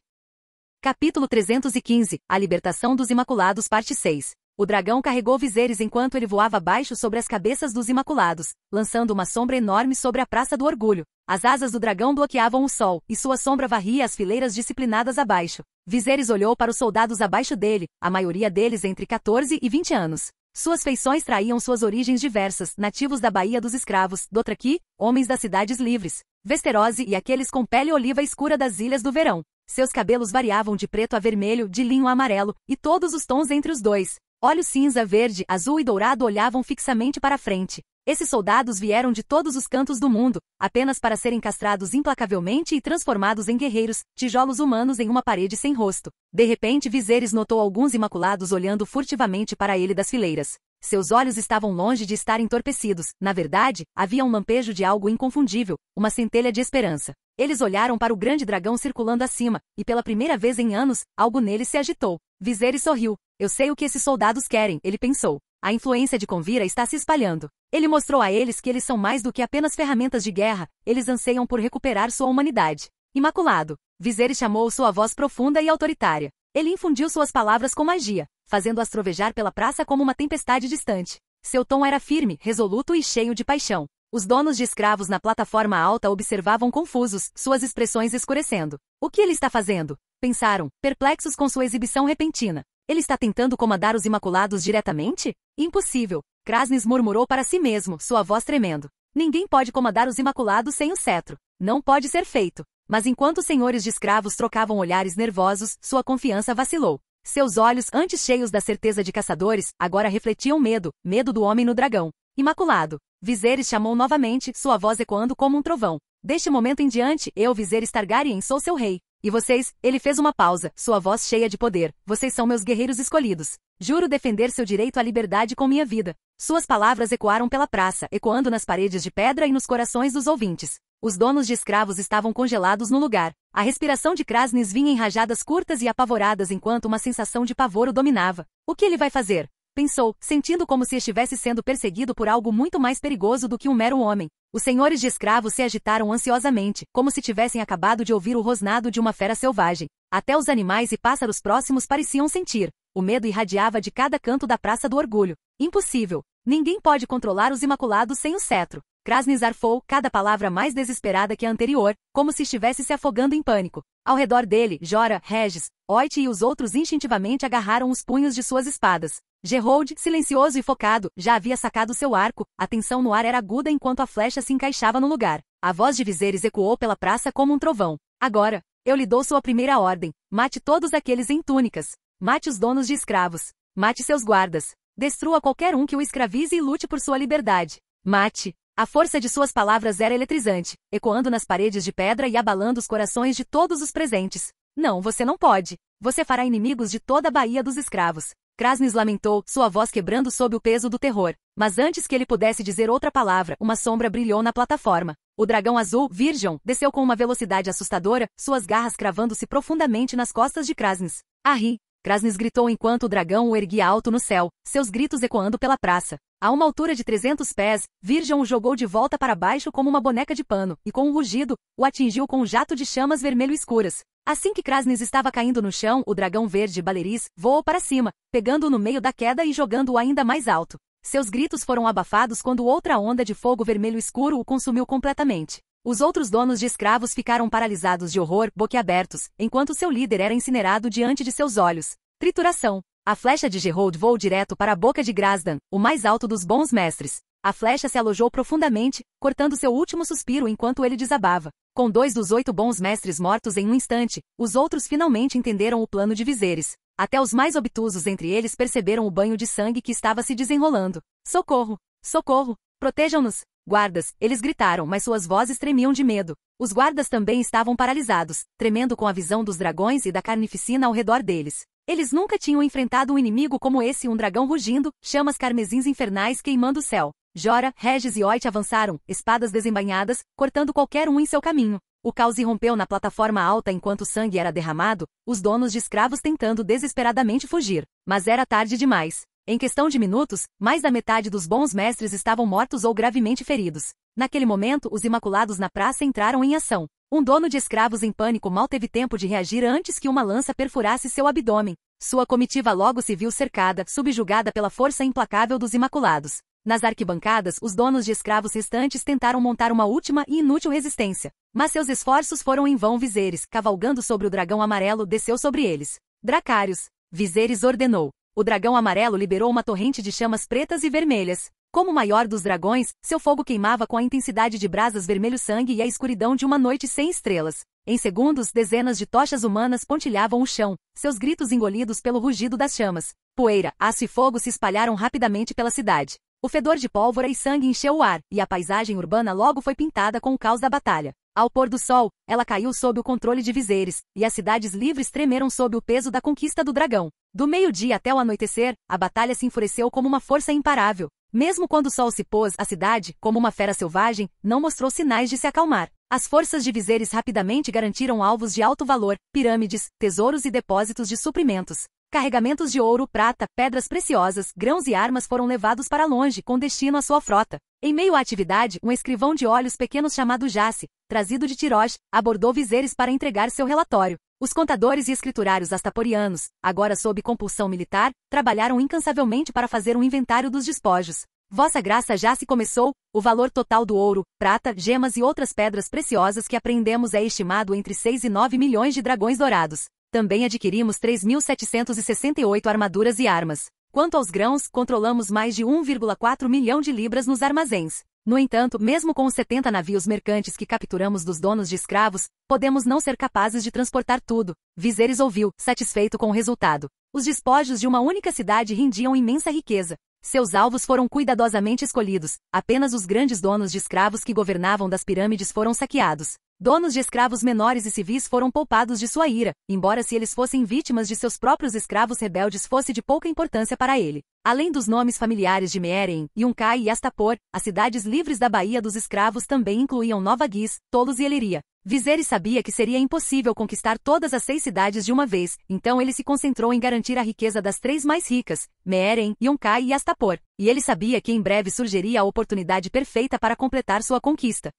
Capítulo 315. A libertação dos Imaculados, parte 6. O dragão carregou Viserys enquanto ele voava abaixo sobre as cabeças dos Imaculados, lançando uma sombra enorme sobre a Praça do Orgulho. As asas do dragão bloqueavam o sol, e sua sombra varria as fileiras disciplinadas abaixo. Viserys olhou para os soldados abaixo dele, a maioria deles entre 14 e 20 anos. Suas feições traíam suas origens diversas, nativos da Baía dos Escravos, Dothraki, homens das cidades livres, Westerosi e aqueles com pele oliva escura das Ilhas do Verão. Seus cabelos variavam de preto a vermelho, de linho a amarelo, e todos os tons entre os dois. Olhos cinza, verde, azul e dourado olhavam fixamente para a frente. Esses soldados vieram de todos os cantos do mundo, apenas para serem castrados implacavelmente e transformados em guerreiros, tijolos humanos em uma parede sem rosto. De repente Viserys notou alguns Imaculados olhando furtivamente para ele das fileiras. Seus olhos estavam longe de estar entorpecidos, na verdade, havia um lampejo de algo inconfundível, uma centelha de esperança. Eles olharam para o grande dragão circulando acima, e pela primeira vez em anos, algo neles se agitou. Viserys sorriu. Eu sei o que esses soldados querem, ele pensou. A influência de Convira está se espalhando. Ele mostrou a eles que eles são mais do que apenas ferramentas de guerra, eles anseiam por recuperar sua humanidade. Imaculado. Viserys chamou sua voz profunda e autoritária. Ele infundiu suas palavras com magia, fazendo-as trovejar pela praça como uma tempestade distante. Seu tom era firme, resoluto e cheio de paixão. Os donos de escravos na plataforma alta observavam confusos, suas expressões escurecendo. O que ele está fazendo? Pensaram, perplexos com sua exibição repentina. Ele está tentando comandar os Imaculados diretamente? Impossível. Krasnis murmurou para si mesmo, sua voz tremendo. Ninguém pode comandar os Imaculados sem o cetro. Não pode ser feito. Mas enquanto os senhores de escravos trocavam olhares nervosos, sua confiança vacilou. Seus olhos, antes cheios da certeza de caçadores, agora refletiam medo, medo do homem no dragão. Imaculado. Viserys chamou novamente, sua voz ecoando como um trovão. Deste momento em diante, eu, Viserys Targaryen, sou seu rei. E vocês, ele fez uma pausa, sua voz cheia de poder. Vocês são meus guerreiros escolhidos. Juro defender seu direito à liberdade com minha vida. Suas palavras ecoaram pela praça, ecoando nas paredes de pedra e nos corações dos ouvintes. Os donos de escravos estavam congelados no lugar. A respiração de Krasnis vinha em rajadas curtas e apavoradas enquanto uma sensação de pavor o dominava. O que ele vai fazer? Pensou, sentindo como se estivesse sendo perseguido por algo muito mais perigoso do que um mero homem. Os senhores de escravos se agitaram ansiosamente, como se tivessem acabado de ouvir o rosnado de uma fera selvagem. Até os animais e pássaros próximos pareciam sentir. O medo irradiava de cada canto da Praça do Orgulho. Impossível. Ninguém pode controlar os Imaculados sem o cetro. Krasnis arfou, cada palavra mais desesperada que a anterior, como se estivesse se afogando em pânico. Ao redor dele, Jorah, Regis, Oit e os outros instintivamente agarraram os punhos de suas espadas. Geralt, silencioso e focado, já havia sacado seu arco, a tensão no ar era aguda enquanto a flecha se encaixava no lugar. A voz de Viserys ecoou pela praça como um trovão. Agora, eu lhe dou sua primeira ordem. Mate todos aqueles em túnicas. Mate os donos de escravos. Mate seus guardas. Destrua qualquer um que o escravize e lute por sua liberdade. Mate. A força de suas palavras era eletrizante, ecoando nas paredes de pedra e abalando os corações de todos os presentes. Não, você não pode. Você fará inimigos de toda a Baía dos Escravos. Krasnis lamentou, sua voz quebrando sob o peso do terror. Mas antes que ele pudesse dizer outra palavra, uma sombra brilhou na plataforma. O dragão azul, Virgon, desceu com uma velocidade assustadora, suas garras cravando-se profundamente nas costas de Krasnis. Arri! Krasnis gritou enquanto o dragão o erguia alto no céu, seus gritos ecoando pela praça. A uma altura de 300 pés, Virgon o jogou de volta para baixo como uma boneca de pano, e com um rugido, o atingiu com um jato de chamas vermelho escuras. Assim que Krasnis estava caindo no chão, o dragão verde Baleris voou para cima, pegando-o no meio da queda e jogando-o ainda mais alto. Seus gritos foram abafados quando outra onda de fogo vermelho escuro o consumiu completamente. Os outros donos de escravos ficaram paralisados de horror, boquiabertos, enquanto seu líder era incinerado diante de seus olhos. Trituração. A flecha de Geralt voou direto para a boca de Grasdan, o mais alto dos bons mestres. A flecha se alojou profundamente, cortando seu último suspiro enquanto ele desabava. Com 2 dos 8 bons mestres mortos em um instante, os outros finalmente entenderam o plano de Viserys. Até os mais obtusos entre eles perceberam o banho de sangue que estava se desenrolando. Socorro! Socorro! Protejam-nos! Guardas, eles gritaram, mas suas vozes tremiam de medo. Os guardas também estavam paralisados, tremendo com a visão dos dragões e da carnificina ao redor deles. Eles nunca tinham enfrentado um inimigo como esse, um dragão rugindo, chamas carmesins infernais queimando o céu. Jorah, Regis e Oit avançaram, espadas desembainhadas, cortando qualquer um em seu caminho. O caos irrompeu na plataforma alta enquanto o sangue era derramado, os donos de escravos tentando desesperadamente fugir. Mas era tarde demais. Em questão de minutos, mais da metade dos bons mestres estavam mortos ou gravemente feridos. Naquele momento, os Imaculados na praça entraram em ação. Um dono de escravos em pânico mal teve tempo de reagir antes que uma lança perfurasse seu abdômen. Sua comitiva logo se viu cercada, subjugada pela força implacável dos Imaculados. Nas arquibancadas, os donos de escravos restantes tentaram montar uma última e inútil resistência. Mas seus esforços foram em vão. Viserys, cavalgando sobre o dragão amarelo, desceu sobre eles. Dracários. Viserys ordenou. O dragão amarelo liberou uma torrente de chamas pretas e vermelhas. Como o maior dos dragões, seu fogo queimava com a intensidade de brasas vermelho-sangue e a escuridão de uma noite sem estrelas. Em segundos, dezenas de tochas humanas pontilhavam o chão, seus gritos engolidos pelo rugido das chamas. Poeira, aço e fogo se espalharam rapidamente pela cidade. O fedor de pólvora e sangue encheu o ar, e a paisagem urbana logo foi pintada com o caos da batalha. Ao pôr do sol, ela caiu sob o controle de Viserys, e as cidades livres tremeram sob o peso da conquista do dragão. Do meio-dia até o anoitecer, a batalha se enfureceu como uma força imparável. Mesmo quando o sol se pôs, a cidade, como uma fera selvagem, não mostrou sinais de se acalmar. As forças de Viserys rapidamente garantiram alvos de alto valor, pirâmides, tesouros e depósitos de suprimentos. Carregamentos de ouro, prata, pedras preciosas, grãos e armas foram levados para longe, com destino à sua frota. Em meio à atividade, um escrivão de olhos pequenos chamado Jace, trazido de Tirosh, abordou Viserys para entregar seu relatório. Os contadores e escriturários astaporianos, agora sob compulsão militar, trabalharam incansavelmente para fazer um inventário dos despojos. Vossa Graça já se começou, o valor total do ouro, prata, gemas e outras pedras preciosas que apreendemos é estimado entre 6 e 9 milhões de dragões dourados. Também adquirimos 3.768 armaduras e armas. Quanto aos grãos, controlamos mais de 1,4 milhão de libras nos armazéns. No entanto, mesmo com os 70 navios mercantes que capturamos dos donos de escravos, podemos não ser capazes de transportar tudo. Viserys ouviu, satisfeito com o resultado. Os despojos de uma única cidade rendiam imensa riqueza. Seus alvos foram cuidadosamente escolhidos. Apenas os grandes donos de escravos que governavam das pirâmides foram saqueados. Donos de escravos menores e civis foram poupados de sua ira, embora se eles fossem vítimas de seus próprios escravos rebeldes fosse de pouca importância para ele. Além dos nomes familiares de Meereen, Yunkai e Astapor, as cidades livres da Baía dos Escravos também incluíam Nova Guis, Tolos e Eleiria. Viserys sabia que seria impossível conquistar todas as 6 cidades de uma vez, então ele se concentrou em garantir a riqueza das 3 mais ricas, Meereen, Yunkai e Astapor. E ele sabia que em breve surgiria a oportunidade perfeita para completar sua conquista.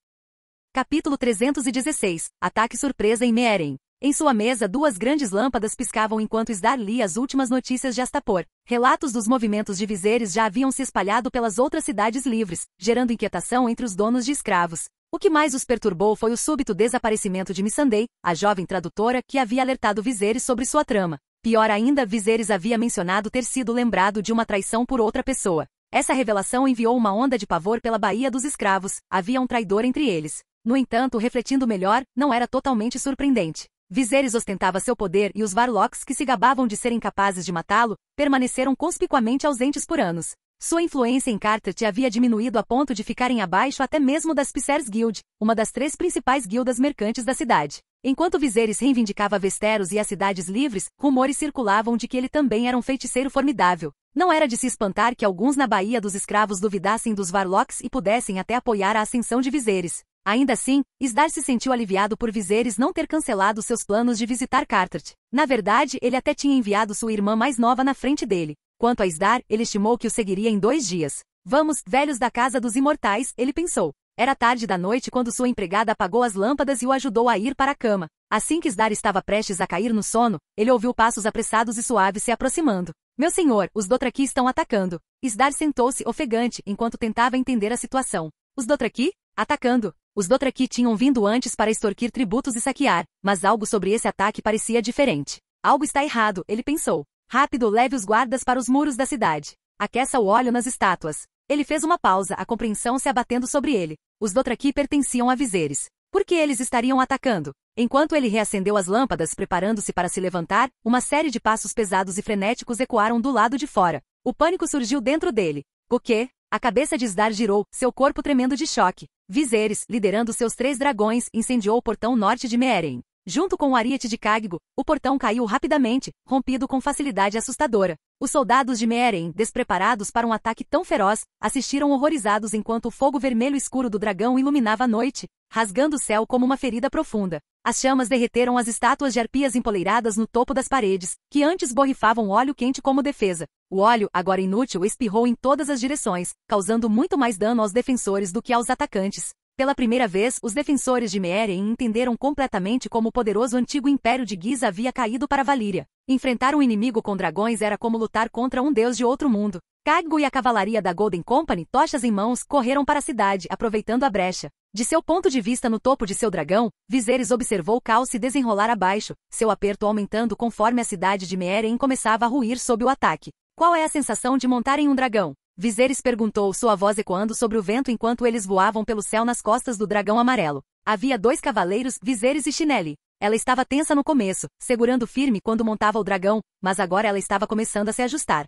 Capítulo 316. Ataque surpresa em Meereen. Em sua mesa 2 grandes lâmpadas piscavam enquanto Sdar lia as últimas notícias de Astapor. Relatos dos movimentos de Viserys já haviam se espalhado pelas outras cidades livres, gerando inquietação entre os donos de escravos. O que mais os perturbou foi o súbito desaparecimento de Missandei, a jovem tradutora que havia alertado Viserys sobre sua trama. Pior ainda, Viserys havia mencionado ter sido lembrado de uma traição por outra pessoa. Essa revelação enviou uma onda de pavor pela Baía dos Escravos. Havia um traidor entre eles. No entanto, refletindo melhor, não era totalmente surpreendente. Viserys ostentava seu poder e os Varlocks que se gabavam de serem capazes de matá-lo, permaneceram conspicuamente ausentes por anos. Sua influência em Carthage havia diminuído a ponto de ficarem abaixo até mesmo das Spicers Guild, uma das 3 principais guildas mercantes da cidade. Enquanto Viserys reivindicava Westeros e as cidades livres, rumores circulavam de que ele também era um feiticeiro formidável. Não era de se espantar que alguns na Baía dos Escravos duvidassem dos Varlocks e pudessem até apoiar a ascensão de Viserys. Ainda assim, Sdar se sentiu aliviado por Viserys não ter cancelado seus planos de visitar Carthage. Na verdade, ele até tinha enviado sua irmã mais nova na frente dele. Quanto a Sdar, ele estimou que o seguiria em 2 dias. Vamos, velhos da Casa dos Imortais, ele pensou. Era tarde da noite quando sua empregada apagou as lâmpadas e o ajudou a ir para a cama. Assim que Sdar estava prestes a cair no sono, ele ouviu passos apressados e suaves se aproximando. Meu senhor, os Dothraki estão atacando. Isdar sentou-se ofegante enquanto tentava entender a situação. Os Dothraki? Atacando. Os Dothraki tinham vindo antes para extorquir tributos e saquear, mas algo sobre esse ataque parecia diferente. Algo está errado, ele pensou. Rápido, leve os guardas para os muros da cidade. Aqueça o óleo nas estátuas. Ele fez uma pausa, a compreensão se abatendo sobre ele. Os Dothraki pertenciam a Viserys. Por que eles estariam atacando? Enquanto ele reacendeu as lâmpadas preparando-se para se levantar, uma série de passos pesados e frenéticos ecoaram do lado de fora. O pânico surgiu dentro dele. O quê? A cabeça de Isdar girou, seu corpo tremendo de choque. Viserys, liderando seus 3 dragões, incendiou o portão norte de Meereen. Junto com o ariete de Khadgo, o portão caiu rapidamente, rompido com facilidade assustadora. Os soldados de Meereen, despreparados para um ataque tão feroz, assistiram horrorizados enquanto o fogo vermelho escuro do dragão iluminava a noite, rasgando o céu como uma ferida profunda. As chamas derreteram as estátuas de arpias empoleiradas no topo das paredes, que antes borrifavam óleo quente como defesa. O óleo, agora inútil, espirrou em todas as direções, causando muito mais dano aos defensores do que aos atacantes. Pela primeira vez, os defensores de Meereen entenderam completamente como o poderoso antigo Império de Giza havia caído para Valíria. Enfrentar um inimigo com dragões era como lutar contra um deus de outro mundo. Khadgo e a cavalaria da Golden Company, tochas em mãos, correram para a cidade, aproveitando a brecha. De seu ponto de vista no topo de seu dragão, Viserys observou o caos se desenrolar abaixo, seu aperto aumentando conforme a cidade de Meereen começava a ruir sob o ataque. Qual é a sensação de montar em um dragão? Viserys perguntou, sua voz ecoando sobre o vento enquanto eles voavam pelo céu nas costas do dragão amarelo. Havia 2 cavaleiros, Viserys e Chinelli. Ela estava tensa no começo, segurando firme quando montava o dragão, mas agora ela estava começando a se ajustar.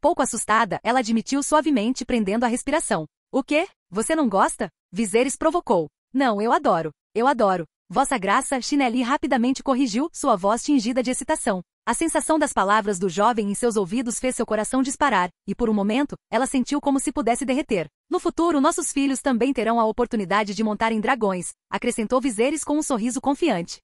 Pouco assustada, ela admitiu suavemente, prendendo a respiração. O quê? Você não gosta? Viserys provocou. Não, eu adoro. Eu adoro. Vossa Graça, Chinelli rapidamente corrigiu, sua voz tingida de excitação. A sensação das palavras do jovem em seus ouvidos fez seu coração disparar, e por um momento, ela sentiu como se pudesse derreter. No futuro, nossos filhos também terão a oportunidade de montar em dragões, acrescentou Viserys com um sorriso confiante.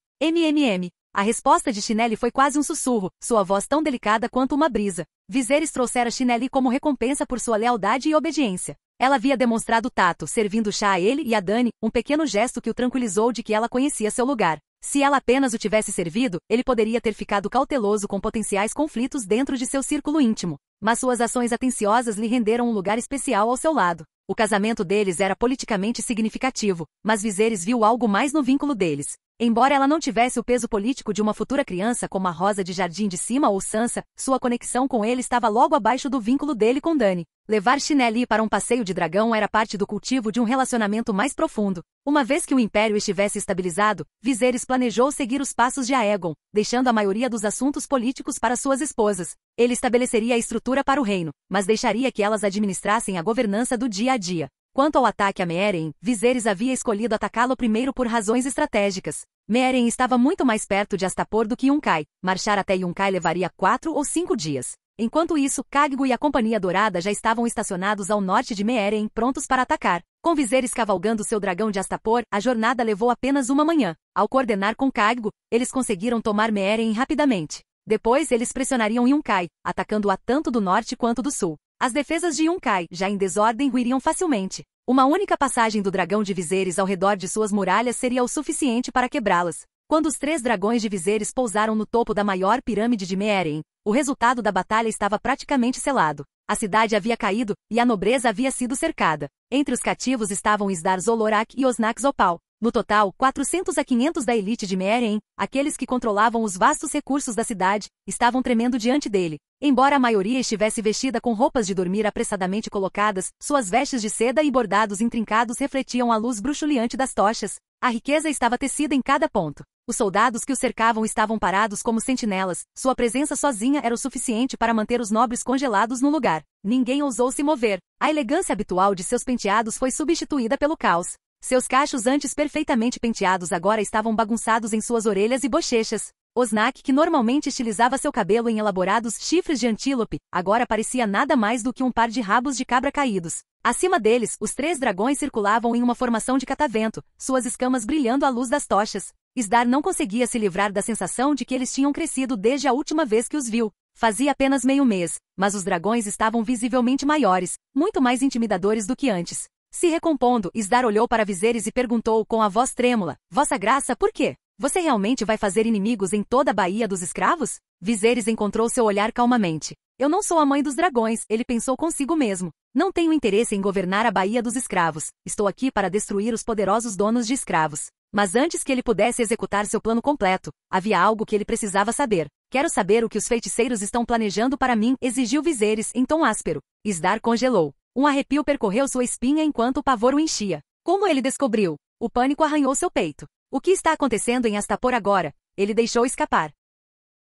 A resposta de Chinelli foi quase um sussurro, sua voz tão delicada quanto uma brisa. Viserys trouxera Chinelli como recompensa por sua lealdade e obediência. Ela havia demonstrado tato, servindo chá a ele e a Dany, um pequeno gesto que o tranquilizou de que ela conhecia seu lugar. Se ela apenas o tivesse servido, ele poderia ter ficado cauteloso com potenciais conflitos dentro de seu círculo íntimo. Mas suas ações atenciosas lhe renderam um lugar especial ao seu lado. O casamento deles era politicamente significativo, mas Viserys viu algo mais no vínculo deles. Embora ela não tivesse o peso político de uma futura criança como a Rosa de Jardim de Cima ou Sansa, sua conexão com ele estava logo abaixo do vínculo dele com Dany. Levar Chinelli para um passeio de dragão era parte do cultivo de um relacionamento mais profundo. Uma vez que o Império estivesse estabilizado, Viserys planejou seguir os passos de Aegon, deixando a maioria dos assuntos políticos para suas esposas. Ele estabeleceria a estrutura para o reino, mas deixaria que elas administrassem a governança do dia a dia. Quanto ao ataque a Meereen, Viserys havia escolhido atacá-lo primeiro por razões estratégicas. Meereen estava muito mais perto de Astapor do que Yunkai. Marchar até Yunkai levaria 4 ou 5 dias. Enquanto isso, Khadgo e a Companhia Dourada já estavam estacionados ao norte de Meereen, prontos para atacar. Com Viserys cavalgando seu dragão de Astapor, a jornada levou apenas uma manhã. Ao coordenar com Khadgo, eles conseguiram tomar Meereen rapidamente. Depois eles pressionariam Yunkai, atacando-a tanto do norte quanto do sul. As defesas de Yunkai, já em desordem, ruiriam facilmente. Uma única passagem do dragão de Viserys ao redor de suas muralhas seria o suficiente para quebrá-las. Quando os 3 dragões de Viserys pousaram no topo da maior pirâmide de Meereen, o resultado da batalha estava praticamente selado. A cidade havia caído, e a nobreza havia sido cercada. Entre os cativos estavam Isdar Zolorak e Osnak Zopal. No total, 400 a 500 da elite de Meereen, aqueles que controlavam os vastos recursos da cidade, estavam tremendo diante dele. Embora a maioria estivesse vestida com roupas de dormir apressadamente colocadas, suas vestes de seda e bordados intrincados refletiam a luz bruxuleante das tochas. A riqueza estava tecida em cada ponto. Os soldados que o cercavam estavam parados como sentinelas, sua presença sozinha era o suficiente para manter os nobres congelados no lugar. Ninguém ousou se mover. A elegância habitual de seus penteados foi substituída pelo caos. Seus cachos antes perfeitamente penteados agora estavam bagunçados em suas orelhas e bochechas. Osnak, que normalmente estilizava seu cabelo em elaborados chifres de antílope, agora parecia nada mais do que um par de rabos de cabra caídos. Acima deles, os 3 dragões circulavam em uma formação de catavento, suas escamas brilhando à luz das tochas. Isdar não conseguia se livrar da sensação de que eles tinham crescido desde a última vez que os viu. Fazia apenas meio mês, mas os dragões estavam visivelmente maiores, muito mais intimidadores do que antes. Se recompondo, Isdar olhou para Viserys e perguntou com a voz trêmula, Vossa Graça, por quê? Você realmente vai fazer inimigos em toda a Baía dos Escravos? Viserys encontrou seu olhar calmamente. Eu não sou a mãe dos dragões, ele pensou consigo mesmo. Não tenho interesse em governar a Baía dos Escravos. Estou aqui para destruir os poderosos donos de escravos. Mas antes que ele pudesse executar seu plano completo, havia algo que ele precisava saber. Quero saber o que os feiticeiros estão planejando para mim, exigiu Viserys em tom áspero. Isdar congelou. Um arrepio percorreu sua espinha enquanto o pavor o enchia. Como ele descobriu? O pânico arranhou seu peito. O que está acontecendo em Astapor agora? Ele deixou escapar.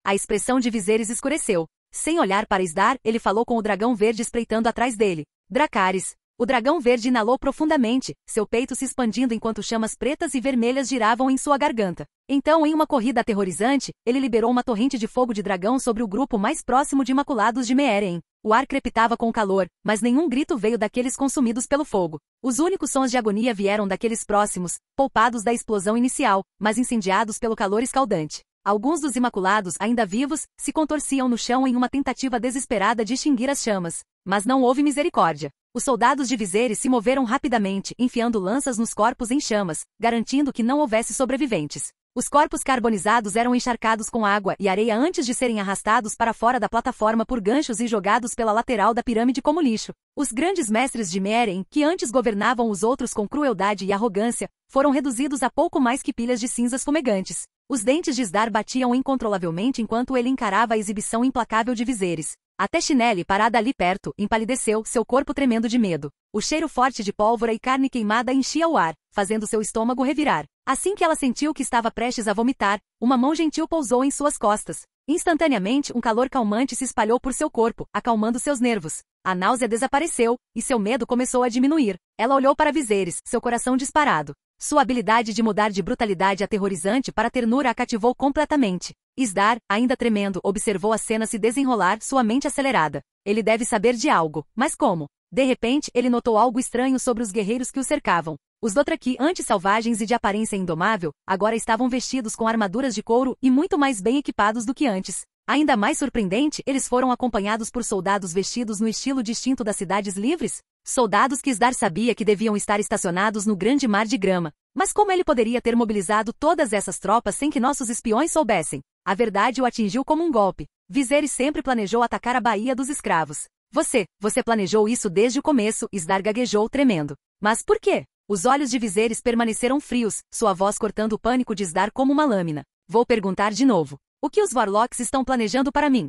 A expressão de Viserys escureceu. Sem olhar para Isdar, ele falou com o dragão verde espreitando atrás dele. Dracarys. O dragão verde inalou profundamente, seu peito se expandindo enquanto chamas pretas e vermelhas giravam em sua garganta. Então, em uma corrida aterrorizante, ele liberou uma torrente de fogo de dragão sobre o grupo mais próximo de Imaculados de Meereen. O ar crepitava com calor, mas nenhum grito veio daqueles consumidos pelo fogo. Os únicos sons de agonia vieram daqueles próximos, poupados da explosão inicial, mas incendiados pelo calor escaldante. Alguns dos Imaculados, ainda vivos, se contorciam no chão em uma tentativa desesperada de extinguir as chamas. Mas não houve misericórdia. Os soldados de Viserys se moveram rapidamente, enfiando lanças nos corpos em chamas, garantindo que não houvesse sobreviventes. Os corpos carbonizados eram encharcados com água e areia antes de serem arrastados para fora da plataforma por ganchos e jogados pela lateral da pirâmide como lixo. Os grandes mestres de Meereen, que antes governavam os outros com crueldade e arrogância, foram reduzidos a pouco mais que pilhas de cinzas fumegantes. Os dentes de Isdar batiam incontrolavelmente enquanto ele encarava a exibição implacável de Viserys. Até Chinele, parada ali perto, empalideceu, seu corpo tremendo de medo. O cheiro forte de pólvora e carne queimada enchia o ar, fazendo seu estômago revirar. Assim que ela sentiu que estava prestes a vomitar, uma mão gentil pousou em suas costas. Instantaneamente, um calor calmante se espalhou por seu corpo, acalmando seus nervos. A náusea desapareceu, e seu medo começou a diminuir. Ela olhou para Viserys, seu coração disparado. Sua habilidade de mudar de brutalidade aterrorizante para ternura a cativou completamente. Isdar, ainda tremendo, observou a cena se desenrolar, sua mente acelerada. Ele deve saber de algo, mas como? De repente, ele notou algo estranho sobre os guerreiros que o cercavam. Os Dothraki, antes selvagens e de aparência indomável, agora estavam vestidos com armaduras de couro e muito mais bem equipados do que antes. Ainda mais surpreendente, eles foram acompanhados por soldados vestidos no estilo distinto das cidades livres. Soldados que Isdar sabia que deviam estar estacionados no grande mar de grama. Mas como ele poderia ter mobilizado todas essas tropas sem que nossos espiões soubessem? A verdade o atingiu como um golpe. Viserys sempre planejou atacar a Baía dos Escravos. Você planejou isso desde o começo, Isdar gaguejou tremendo. Mas por quê? Os olhos de Viserys permaneceram frios, sua voz cortando o pânico de Isdar como uma lâmina. Vou perguntar de novo. O que os Warlocks estão planejando para mim?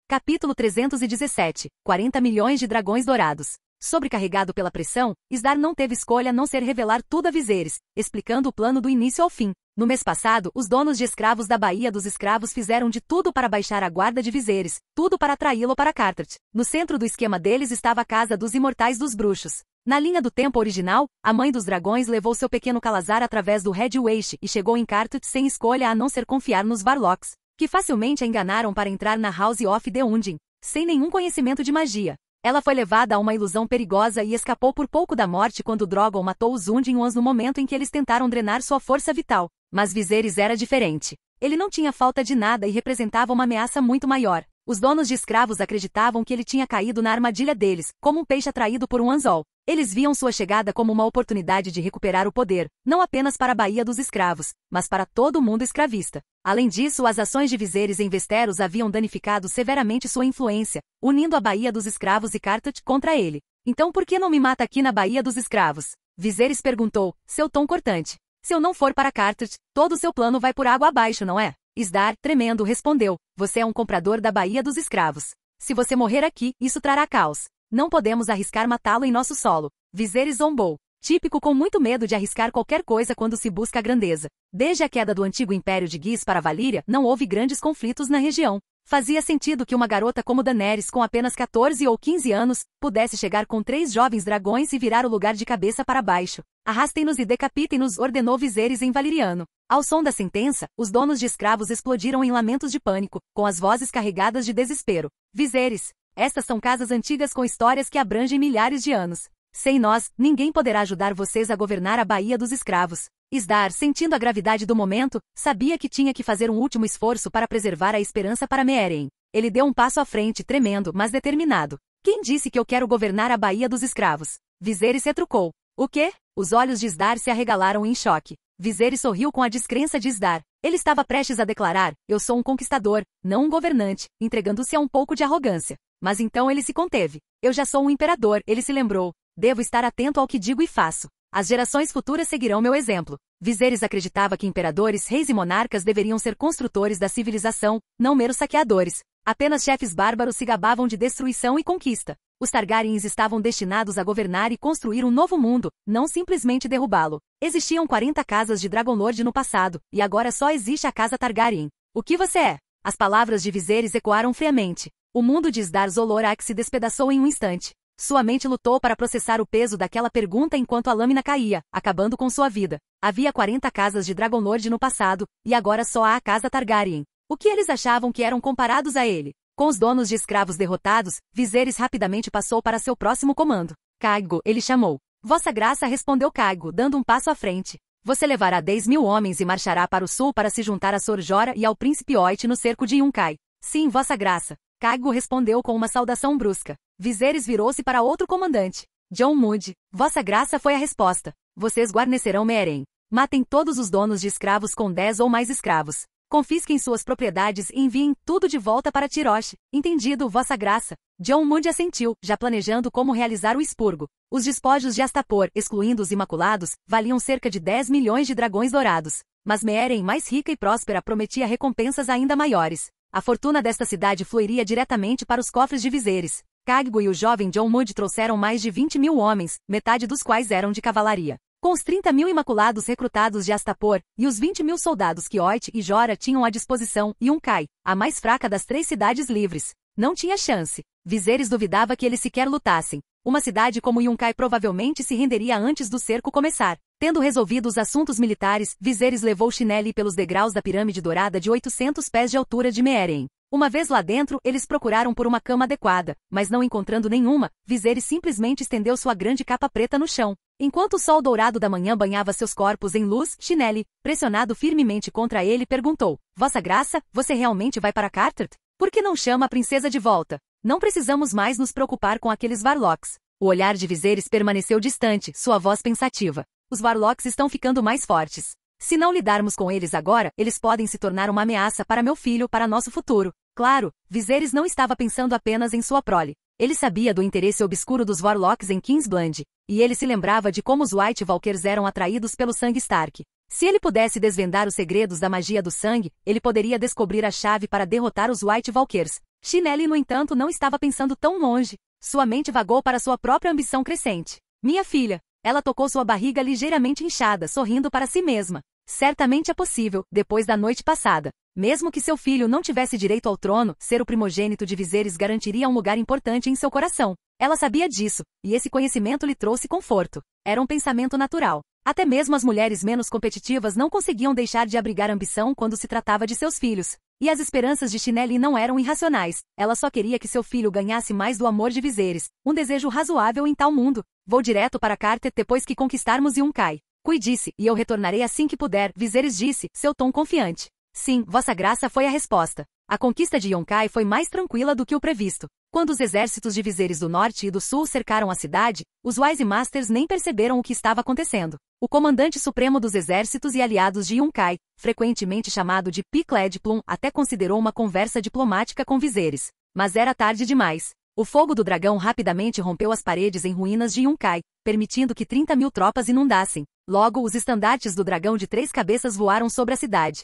Capítulo 317. 40 milhões de dragões dourados. Sobrecarregado pela pressão, Isdar não teve escolha a não ser revelar tudo a Viserys, explicando o plano do início ao fim. No mês passado, os donos de escravos da Baía dos Escravos fizeram de tudo para baixar a guarda de Viserys, tudo para atraí-lo para Carthage. No centro do esquema deles estava a Casa dos Imortais dos Bruxos. Na linha do tempo original, a Mãe dos Dragões levou seu pequeno Calazar através do Red Waste e chegou em Carthage sem escolha a não ser confiar nos Warlocks, que facilmente a enganaram para entrar na House of the Undine, sem nenhum conhecimento de magia. Ela foi levada a uma ilusão perigosa e escapou por pouco da morte quando Drogon matou os Undine-Ones no momento em que eles tentaram drenar sua força vital. Mas Viserys era diferente. Ele não tinha falta de nada e representava uma ameaça muito maior. Os donos de escravos acreditavam que ele tinha caído na armadilha deles, como um peixe atraído por um anzol. Eles viam sua chegada como uma oportunidade de recuperar o poder, não apenas para a Baía dos Escravos, mas para todo o mundo escravista. Além disso, as ações de Viserys em Westeros haviam danificado severamente sua influência, unindo a Baía dos Escravos e Carthage contra ele. Então por que não me mata aqui na Baía dos Escravos? Viserys perguntou, seu tom cortante. Se eu não for para Carthage, todo o seu plano vai por água abaixo, não é? Isdar, tremendo, respondeu, você é um comprador da Baía dos Escravos. Se você morrer aqui, isso trará caos. Não podemos arriscar matá-lo em nosso solo. Viserys zombou. Típico com muito medo de arriscar qualquer coisa quando se busca a grandeza. Desde a queda do antigo Império de Ghis para Valíria, não houve grandes conflitos na região. Fazia sentido que uma garota como Daenerys com apenas 14 ou 15 anos, pudesse chegar com 3 jovens dragões e virar o lugar de cabeça para baixo. Arrastem-nos e decapitem-nos, ordenou Viserys em valiriano. Ao som da sentença, os donos de escravos explodiram em lamentos de pânico, com as vozes carregadas de desespero. Viserys, estas são casas antigas com histórias que abrangem milhares de anos. Sem nós, ninguém poderá ajudar vocês a governar a Baía dos Escravos. Isdar, sentindo a gravidade do momento, sabia que tinha que fazer um último esforço para preservar a esperança para Meereen. Ele deu um passo à frente, tremendo, mas determinado. Quem disse que eu quero governar a Baía dos Escravos? Viserys retrucou. O quê? Os olhos de Isdar se arregalaram em choque. Viserys sorriu com a descrença de Sdar. Ele estava prestes a declarar: eu sou um conquistador, não um governante, entregando-se a um pouco de arrogância. Mas então ele se conteve. Eu já sou um imperador, ele se lembrou. Devo estar atento ao que digo e faço. As gerações futuras seguirão meu exemplo. Viserys acreditava que imperadores, reis e monarcas deveriam ser construtores da civilização, não meros saqueadores. Apenas chefes bárbaros se gabavam de destruição e conquista. Os Targaryens estavam destinados a governar e construir um novo mundo, não simplesmente derrubá-lo. Existiam 40 casas de Dragonlord no passado, e agora só existe a casa Targaryen. O que você é? As palavras de Viserys ecoaram friamente. O mundo de Sdar Zolorak se despedaçou em um instante. Sua mente lutou para processar o peso daquela pergunta enquanto a lâmina caía, acabando com sua vida. Havia 40 casas de Dragonlord no passado, e agora só há a casa Targaryen. O que eles achavam que eram comparados a ele? Com os donos de escravos derrotados, Viserys rapidamente passou para seu próximo comando. Caigo, ele chamou. Vossa Graça, respondeu Caigo, dando um passo à frente. Você levará 10.000 homens e marchará para o sul para se juntar a Sor Jorah e ao príncipe Oit no cerco de Yunkai. Sim, Vossa Graça. Caigo respondeu com uma saudação brusca. Viserys virou-se para outro comandante. Jon Moody. Vossa Graça, foi a resposta. Vocês guarnecerão Meereen. Matem todos os donos de escravos com 10 ou mais escravos. Confisquem suas propriedades e enviem tudo de volta para Tyrosh. Entendido, Vossa Graça. Jon Moody assentiu, já planejando como realizar o expurgo. Os despojos de Astapor, excluindo os Imaculados, valiam cerca de 10 milhões de dragões dourados. Mas Meereen, mais rica e próspera, prometia recompensas ainda maiores. A fortuna desta cidade fluiria diretamente para os cofres de Viserys. Caigo e o jovem Jon Moody trouxeram mais de 20.000 homens, metade dos quais eram de cavalaria. Com os 30.000 Imaculados recrutados de Astapor, e os 20.000 soldados que Oit e Jorah tinham à disposição, Yunkai, a mais fraca das 3 cidades livres, não tinha chance. Viserys duvidava que eles sequer lutassem. Uma cidade como Yunkai provavelmente se renderia antes do cerco começar. Tendo resolvido os assuntos militares, Viserys levou Chinele pelos degraus da pirâmide dourada de 800 pés de altura de Meereen. Uma vez lá dentro, eles procuraram por uma cama adequada, mas não encontrando nenhuma, Viserys simplesmente estendeu sua grande capa preta no chão. Enquanto o sol dourado da manhã banhava seus corpos em luz, Chinele, pressionado firmemente contra ele, perguntou: Vossa Graça, você realmente vai para Cartert? Por que não chama a princesa de volta? Não precisamos mais nos preocupar com aqueles Varlocks. O olhar de Viserys permaneceu distante, sua voz pensativa. Os Varlocks estão ficando mais fortes. Se não lidarmos com eles agora, eles podem se tornar uma ameaça para meu filho, para nosso futuro. Claro, Viserys não estava pensando apenas em sua prole. Ele sabia do interesse obscuro dos Varlocks em Kingsbland, e ele se lembrava de como os White Walkers eram atraídos pelo sangue Stark. Se ele pudesse desvendar os segredos da magia do sangue, ele poderia descobrir a chave para derrotar os White Walkers. Chinele, no entanto, não estava pensando tão longe. Sua mente vagou para sua própria ambição crescente. Minha filha. Ela tocou sua barriga ligeiramente inchada, sorrindo para si mesma. Certamente é possível, depois da noite passada. Mesmo que seu filho não tivesse direito ao trono, ser o primogênito de Viserys garantiria um lugar importante em seu coração. Ela sabia disso, e esse conhecimento lhe trouxe conforto. Era um pensamento natural. Até mesmo as mulheres menos competitivas não conseguiam deixar de abrigar ambição quando se tratava de seus filhos. E as esperanças de Chinele não eram irracionais. Ela só queria que seu filho ganhasse mais do amor de Viserys, um desejo razoável em tal mundo. Vou direto para Carter depois que conquistarmos Yunkai. Cuide-se, e eu retornarei assim que puder, Viserys disse, seu tom confiante. Sim, Vossa Graça, foi a resposta. A conquista de Yunkai foi mais tranquila do que o previsto. Quando os exércitos de Viserys do norte e do sul cercaram a cidade, os Wise Masters nem perceberam o que estava acontecendo. O comandante supremo dos exércitos e aliados de Yunkai, frequentemente chamado de Picled Plum, até considerou uma conversa diplomática com Viserys. Mas era tarde demais. O fogo do dragão rapidamente rompeu as paredes em ruínas de Yunkai, permitindo que 30.000 tropas inundassem. Logo, os estandartes do dragão de 3 cabeças voaram sobre a cidade.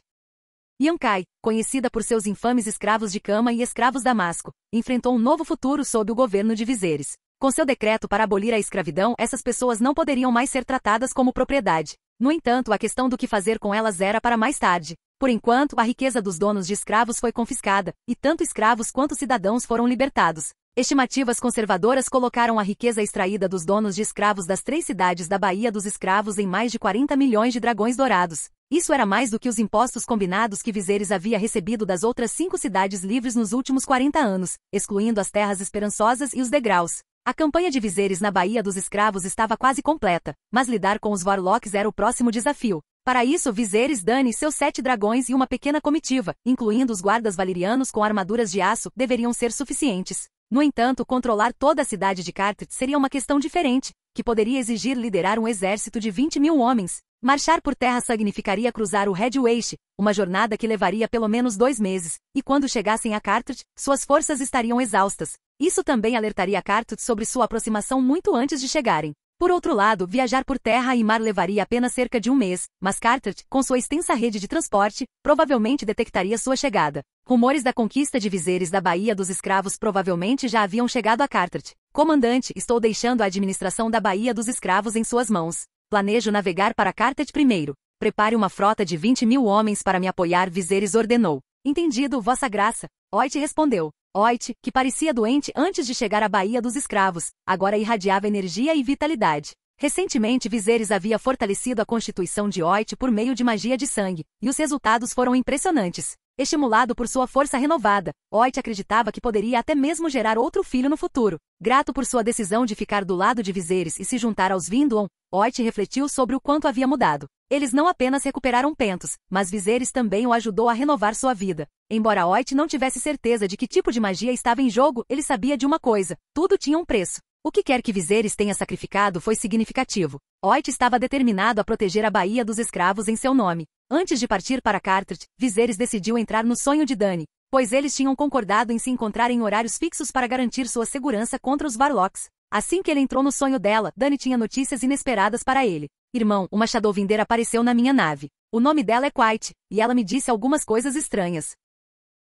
Yunkai, conhecida por seus infames escravos de cama e escravos damasco, enfrentou um novo futuro sob o governo de Viserys. Com seu decreto para abolir a escravidão, essas pessoas não poderiam mais ser tratadas como propriedade. No entanto, a questão do que fazer com elas era para mais tarde. Por enquanto, a riqueza dos donos de escravos foi confiscada, e tanto escravos quanto cidadãos foram libertados. Estimativas conservadoras colocaram a riqueza extraída dos donos de escravos das 3 cidades da Baía dos Escravos em mais de 40 milhões de dragões dourados. Isso era mais do que os impostos combinados que Viserys havia recebido das outras 5 cidades livres nos últimos 40 anos, excluindo as Terras Esperançosas e os degraus. A campanha de Viserys na Baía dos Escravos estava quase completa, mas lidar com os Varlocks era o próximo desafio. Para isso, Viserys, Dany, seus 7 dragões e uma pequena comitiva, incluindo os guardas valerianos com armaduras de aço, deveriam ser suficientes. No entanto, controlar toda a cidade de Carteret seria uma questão diferente, que poderia exigir liderar um exército de 20.000 homens. Marchar por terra significaria cruzar o Red Waste, uma jornada que levaria pelo menos 2 meses, e quando chegassem a Carthage, suas forças estariam exaustas. Isso também alertaria Carthage sobre sua aproximação muito antes de chegarem. Por outro lado, viajar por terra e mar levaria apenas cerca de um mês, mas Carthage, com sua extensa rede de transporte, provavelmente detectaria sua chegada. Rumores da conquista de Viserys da Baía dos Escravos provavelmente já haviam chegado a Carthage. Comandante, estou deixando a administração da Baía dos Escravos em suas mãos. Planejo navegar para Carthage primeiro. Prepare uma frota de 20.000 homens para me apoiar, Viserys ordenou. Entendido, Vossa Graça. Oit respondeu. Oit, que parecia doente antes de chegar à Baía dos Escravos, agora irradiava energia e vitalidade. Recentemente Viserys havia fortalecido a constituição de Oit por meio de magia de sangue, e os resultados foram impressionantes. Estimulado por sua força renovada, Oit acreditava que poderia até mesmo gerar outro filho no futuro. Grato por sua decisão de ficar do lado de Viserys e se juntar aos Vindlon, Oit refletiu sobre o quanto havia mudado. Eles não apenas recuperaram Pentos, mas Viserys também o ajudou a renovar sua vida. Embora Oit não tivesse certeza de que tipo de magia estava em jogo, ele sabia de uma coisa: tudo tinha um preço. O que quer que Viserys tenha sacrificado foi significativo. Oit estava determinado a proteger a Baía dos Escravos em seu nome. Antes de partir para Carthage, Viserys decidiu entrar no sonho de Dany, pois eles tinham concordado em se encontrar em horários fixos para garantir sua segurança contra os Varlocks. Assim que ele entrou no sonho dela, Dany tinha notícias inesperadas para ele. Irmão, uma Shadowwinder apareceu na minha nave. O nome dela é Quite, e ela me disse algumas coisas estranhas.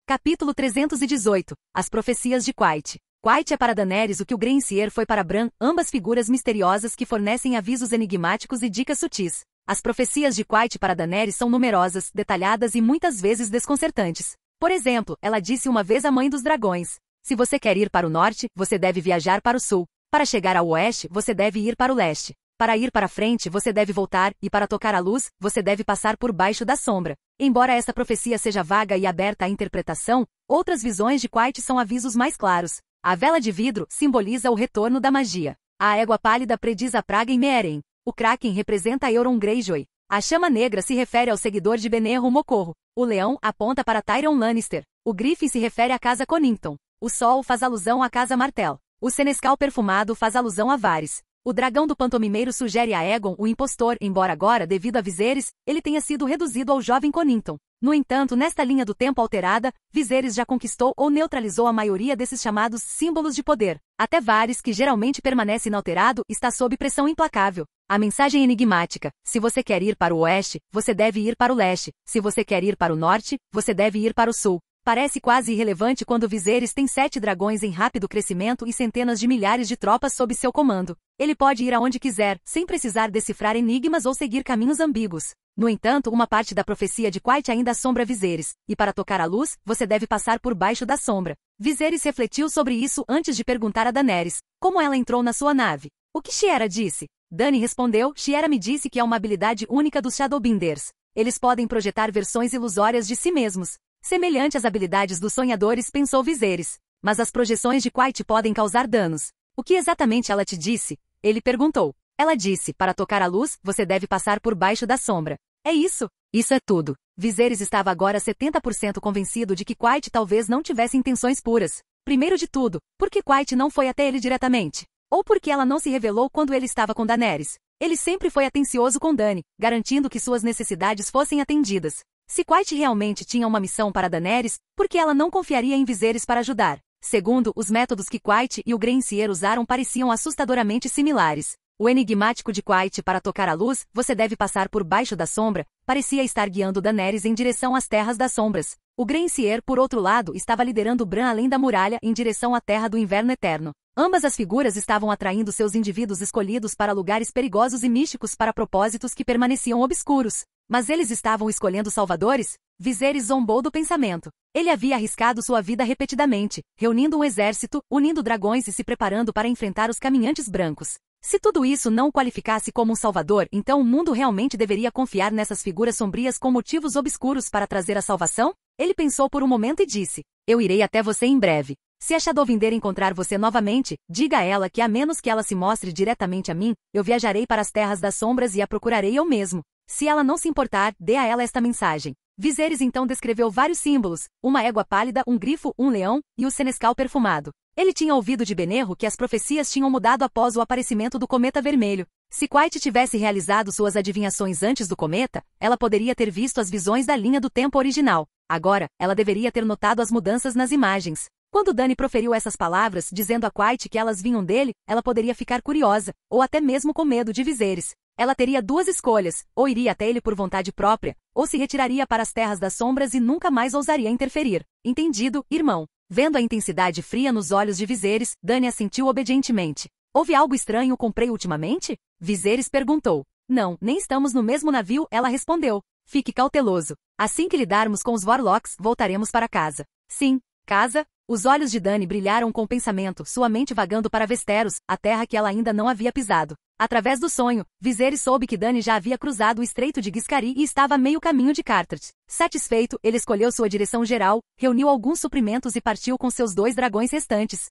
Capítulo 318. As profecias de Quite. Quite é para Daenerys o que o Grensier foi para Bran, ambas figuras misteriosas que fornecem avisos enigmáticos e dicas sutis. As profecias de Quite para Daenerys são numerosas, detalhadas e muitas vezes desconcertantes. Por exemplo, ela disse uma vez à Mãe dos Dragões: se você quer ir para o norte, você deve viajar para o sul. Para chegar ao oeste, você deve ir para o leste. Para ir para frente, você deve voltar, e para tocar a luz, você deve passar por baixo da sombra. Embora essa profecia seja vaga e aberta à interpretação, outras visões de Quite são avisos mais claros. A vela de vidro simboliza o retorno da magia. A égua pálida prediz a praga em Meereen. O Kraken representa Euron Greyjoy. A chama negra se refere ao seguidor de Benerro Mocorro. O leão aponta para Tyrion Lannister. O Griffin se refere à casa Connington. O sol faz alusão à casa Martell. O senescal perfumado faz alusão a Varys. O dragão do pantomimeiro sugere a Aegon o impostor, embora agora, devido a Viserys, ele tenha sido reduzido ao jovem Connington. No entanto, nesta linha do tempo alterada, Viserys já conquistou ou neutralizou a maioria desses chamados símbolos de poder. Até Varys, que geralmente permanece inalterado, está sob pressão implacável. A mensagem enigmática: se você quer ir para o oeste, você deve ir para o leste. Se você quer ir para o norte, você deve ir para o sul. Parece quase irrelevante quando Viserys tem 7 dragões em rápido crescimento e centenas de milhares de tropas sob seu comando. Ele pode ir aonde quiser, sem precisar decifrar enigmas ou seguir caminhos ambíguos. No entanto, uma parte da profecia de Quite ainda assombra Viserys, e para tocar a luz, você deve passar por baixo da sombra. Viserys refletiu sobre isso antes de perguntar a Daenerys como ela entrou na sua nave. O que Shiera disse? Dany respondeu: Shiera me disse que é uma habilidade única dos Shadowbinders. Eles podem projetar versões ilusórias de si mesmos. Semelhante às habilidades dos sonhadores, pensou Viserys. Mas as projeções de Quite podem causar danos. O que exatamente ela te disse? Ele perguntou. Ela disse: para tocar a luz, você deve passar por baixo da sombra. É isso? Isso é tudo. Viserys estava agora 70% convencido de que Quite talvez não tivesse intenções puras. Primeiro de tudo, por que Quite não foi até ele diretamente? Ou porque ela não se revelou quando ele estava com Daenerys? Ele sempre foi atencioso com Dany, garantindo que suas necessidades fossem atendidas. Se Quite realmente tinha uma missão para Daenerys, por que ela não confiaria em Viserys para ajudar? Segundo, os métodos que Quite e o Grensier usaram pareciam assustadoramente similares. O enigmático de Quite para tocar a luz, você deve passar por baixo da sombra, parecia estar guiando Daenerys em direção às Terras das Sombras. O Grensier, por outro lado, estava liderando Bran além da muralha em direção à Terra do Inverno Eterno. Ambas as figuras estavam atraindo seus indivíduos escolhidos para lugares perigosos e místicos para propósitos que permaneciam obscuros. Mas eles estavam escolhendo salvadores? Viserys zombou do pensamento. Ele havia arriscado sua vida repetidamente, reunindo um exército, unindo dragões e se preparando para enfrentar os caminhantes brancos. Se tudo isso não o qualificasse como um salvador, então o mundo realmente deveria confiar nessas figuras sombrias com motivos obscuros para trazer a salvação? Ele pensou por um momento e disse: eu irei até você em breve. Se a Shadowwinder encontrar você novamente, diga a ela que a menos que ela se mostre diretamente a mim, eu viajarei para as Terras das Sombras e a procurarei eu mesmo. Se ela não se importar, dê a ela esta mensagem. Viserys então descreveu vários símbolos, uma égua pálida, um grifo, um leão, e o senescal perfumado. Ele tinha ouvido de Benerro que as profecias tinham mudado após o aparecimento do cometa vermelho. Se Quiet tivesse realizado suas adivinhações antes do cometa, ela poderia ter visto as visões da linha do tempo original. Agora, ela deveria ter notado as mudanças nas imagens. Quando Dany proferiu essas palavras, dizendo a Quiet que elas vinham dele, ela poderia ficar curiosa, ou até mesmo com medo de Viserys. Ela teria duas escolhas, ou iria até ele por vontade própria, ou se retiraria para as terras das sombras e nunca mais ousaria interferir. Entendido, irmão? Vendo a intensidade fria nos olhos de Viserys, Dany assentiu obedientemente. Houve algo estranho com Prey ultimamente? Viserys perguntou. Não, nem estamos no mesmo navio, ela respondeu. Fique cauteloso. Assim que lidarmos com os Warlocks, voltaremos para casa. Sim, casa? Os olhos de Dany brilharam com o pensamento, sua mente vagando para Westeros, a terra que ela ainda não havia pisado. Através do sonho, Viserys soube que Dany já havia cruzado o estreito de Giscari e estava a meio caminho de Carthage. Satisfeito, ele escolheu sua direção geral, reuniu alguns suprimentos e partiu com seus 2 dragões restantes.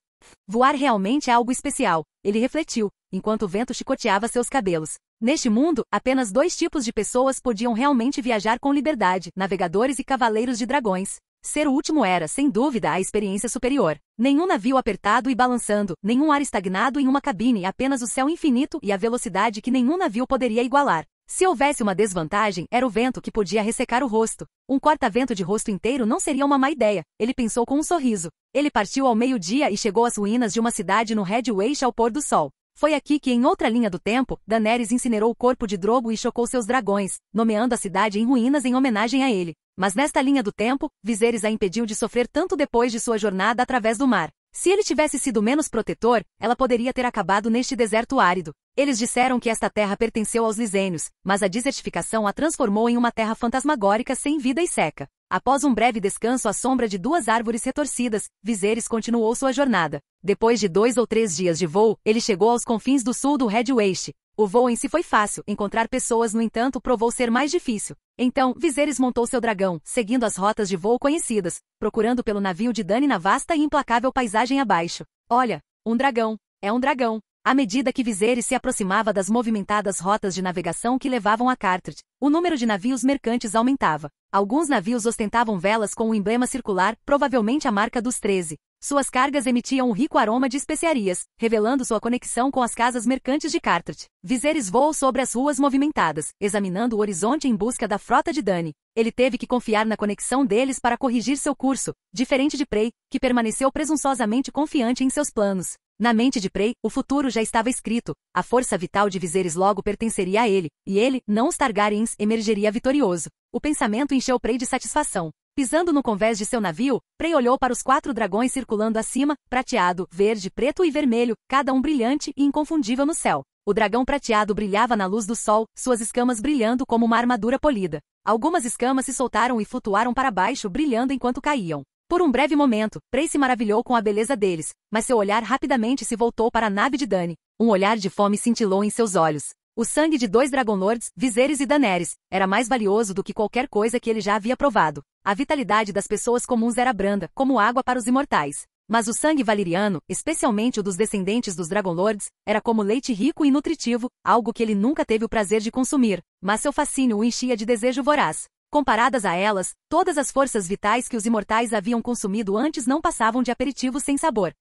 Voar realmente é algo especial, ele refletiu, enquanto o vento chicoteava seus cabelos. Neste mundo, apenas 2 tipos de pessoas podiam realmente viajar com liberdade, navegadores e cavaleiros de dragões. Ser o último era, sem dúvida, a experiência superior. Nenhum navio apertado e balançando, nenhum ar estagnado em uma cabine, apenas o céu infinito e a velocidade que nenhum navio poderia igualar. Se houvesse uma desvantagem, era o vento que podia ressecar o rosto. Um corta-vento de rosto inteiro não seria uma má ideia, ele pensou com um sorriso. Ele partiu ao meio-dia e chegou às ruínas de uma cidade no Red Waste ao pôr do sol. Foi aqui que, em outra linha do tempo, Daenerys incinerou o corpo de Drogo e chocou seus dragões, nomeando a cidade em ruínas em homenagem a ele. Mas nesta linha do tempo, Viserys a impediu de sofrer tanto depois de sua jornada através do mar. Se ele tivesse sido menos protetor, ela poderia ter acabado neste deserto árido. Eles disseram que esta terra pertenceu aos Lisênios, mas a desertificação a transformou em uma terra fantasmagórica sem vida e seca. Após um breve descanso à sombra de 2 árvores retorcidas, Viserys continuou sua jornada. Depois de 2 ou 3 dias de voo, ele chegou aos confins do sul do Red Waste. O voo em si foi fácil, encontrar pessoas, no entanto, provou ser mais difícil. Então, Viserys montou seu dragão, seguindo as rotas de voo conhecidas, procurando pelo navio de Dany na vasta e implacável paisagem abaixo. Olha, um dragão. É um dragão. À medida que Viserys se aproximava das movimentadas rotas de navegação que levavam a Carthage, o número de navios mercantes aumentava. Alguns navios ostentavam velas com um emblema circular, provavelmente a marca dos 13. Suas cargas emitiam um rico aroma de especiarias, revelando sua conexão com as casas mercantes de Carthage. Viserys voou sobre as ruas movimentadas, examinando o horizonte em busca da frota de Dany. Ele teve que confiar na conexão deles para corrigir seu curso, diferente de Prey, que permaneceu presunçosamente confiante em seus planos. Na mente de Prey, o futuro já estava escrito, a força vital de Viserys logo pertenceria a ele, e ele, não os Targaryens, emergeria vitorioso. O pensamento encheu Prey de satisfação. Pisando no convés de seu navio, Prey olhou para os 4 dragões circulando acima, prateado, verde, preto e vermelho, cada um brilhante e inconfundível no céu. O dragão prateado brilhava na luz do sol, suas escamas brilhando como uma armadura polida. Algumas escamas se soltaram e flutuaram para baixo, brilhando enquanto caíam. Por um breve momento, Prey se maravilhou com a beleza deles, mas seu olhar rapidamente se voltou para a nave de Dany. Um olhar de fome cintilou em seus olhos. O sangue de 2 Dragonlords, Viserys e Daenerys, era mais valioso do que qualquer coisa que ele já havia provado. A vitalidade das pessoas comuns era branda, como água para os imortais. Mas o sangue valeriano, especialmente o dos descendentes dos Dragonlords, era como leite rico e nutritivo, algo que ele nunca teve o prazer de consumir, mas seu fascínio o enchia de desejo voraz. Comparadas a elas, todas as forças vitais que os imortais haviam consumido antes não passavam de aperitivos sem sabor.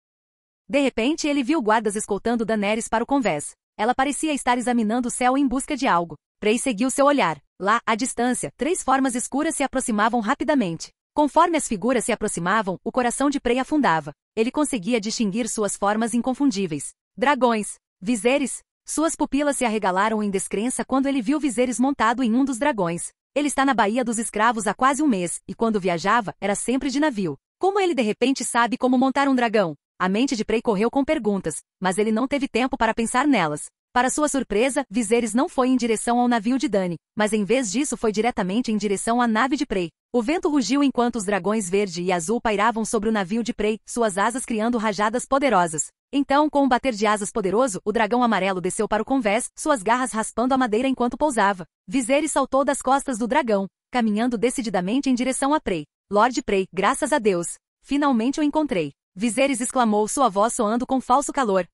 De repente ele viu guardas escoltando Daenerys para o convés. Ela parecia estar examinando o céu em busca de algo. Prey seguiu seu olhar. Lá, à distância, 3 formas escuras se aproximavam rapidamente. Conforme as figuras se aproximavam, o coração de Prey afundava. Ele conseguia distinguir suas formas inconfundíveis. Dragões. Viserys. Suas pupilas se arregalaram em descrença quando ele viu Viserys montado em um dos dragões. Ele está na Baía dos Escravos há quase um mês, e quando viajava, era sempre de navio. Como ele de repente sabe como montar um dragão? A mente de Prey correu com perguntas, mas ele não teve tempo para pensar nelas. Para sua surpresa, Viserys não foi em direção ao navio de Dany, mas em vez disso foi diretamente em direção à nave de Prey. O vento rugiu enquanto os dragões verde e azul pairavam sobre o navio de Prey, suas asas criando rajadas poderosas. Então, com um bater de asas poderoso, o dragão amarelo desceu para o convés, suas garras raspando a madeira enquanto pousava. Viserys saltou das costas do dragão, caminhando decididamente em direção a Prey. Lord Prey, graças a Deus! Finalmente o encontrei! Viserys exclamou, sua voz soando com falso calor.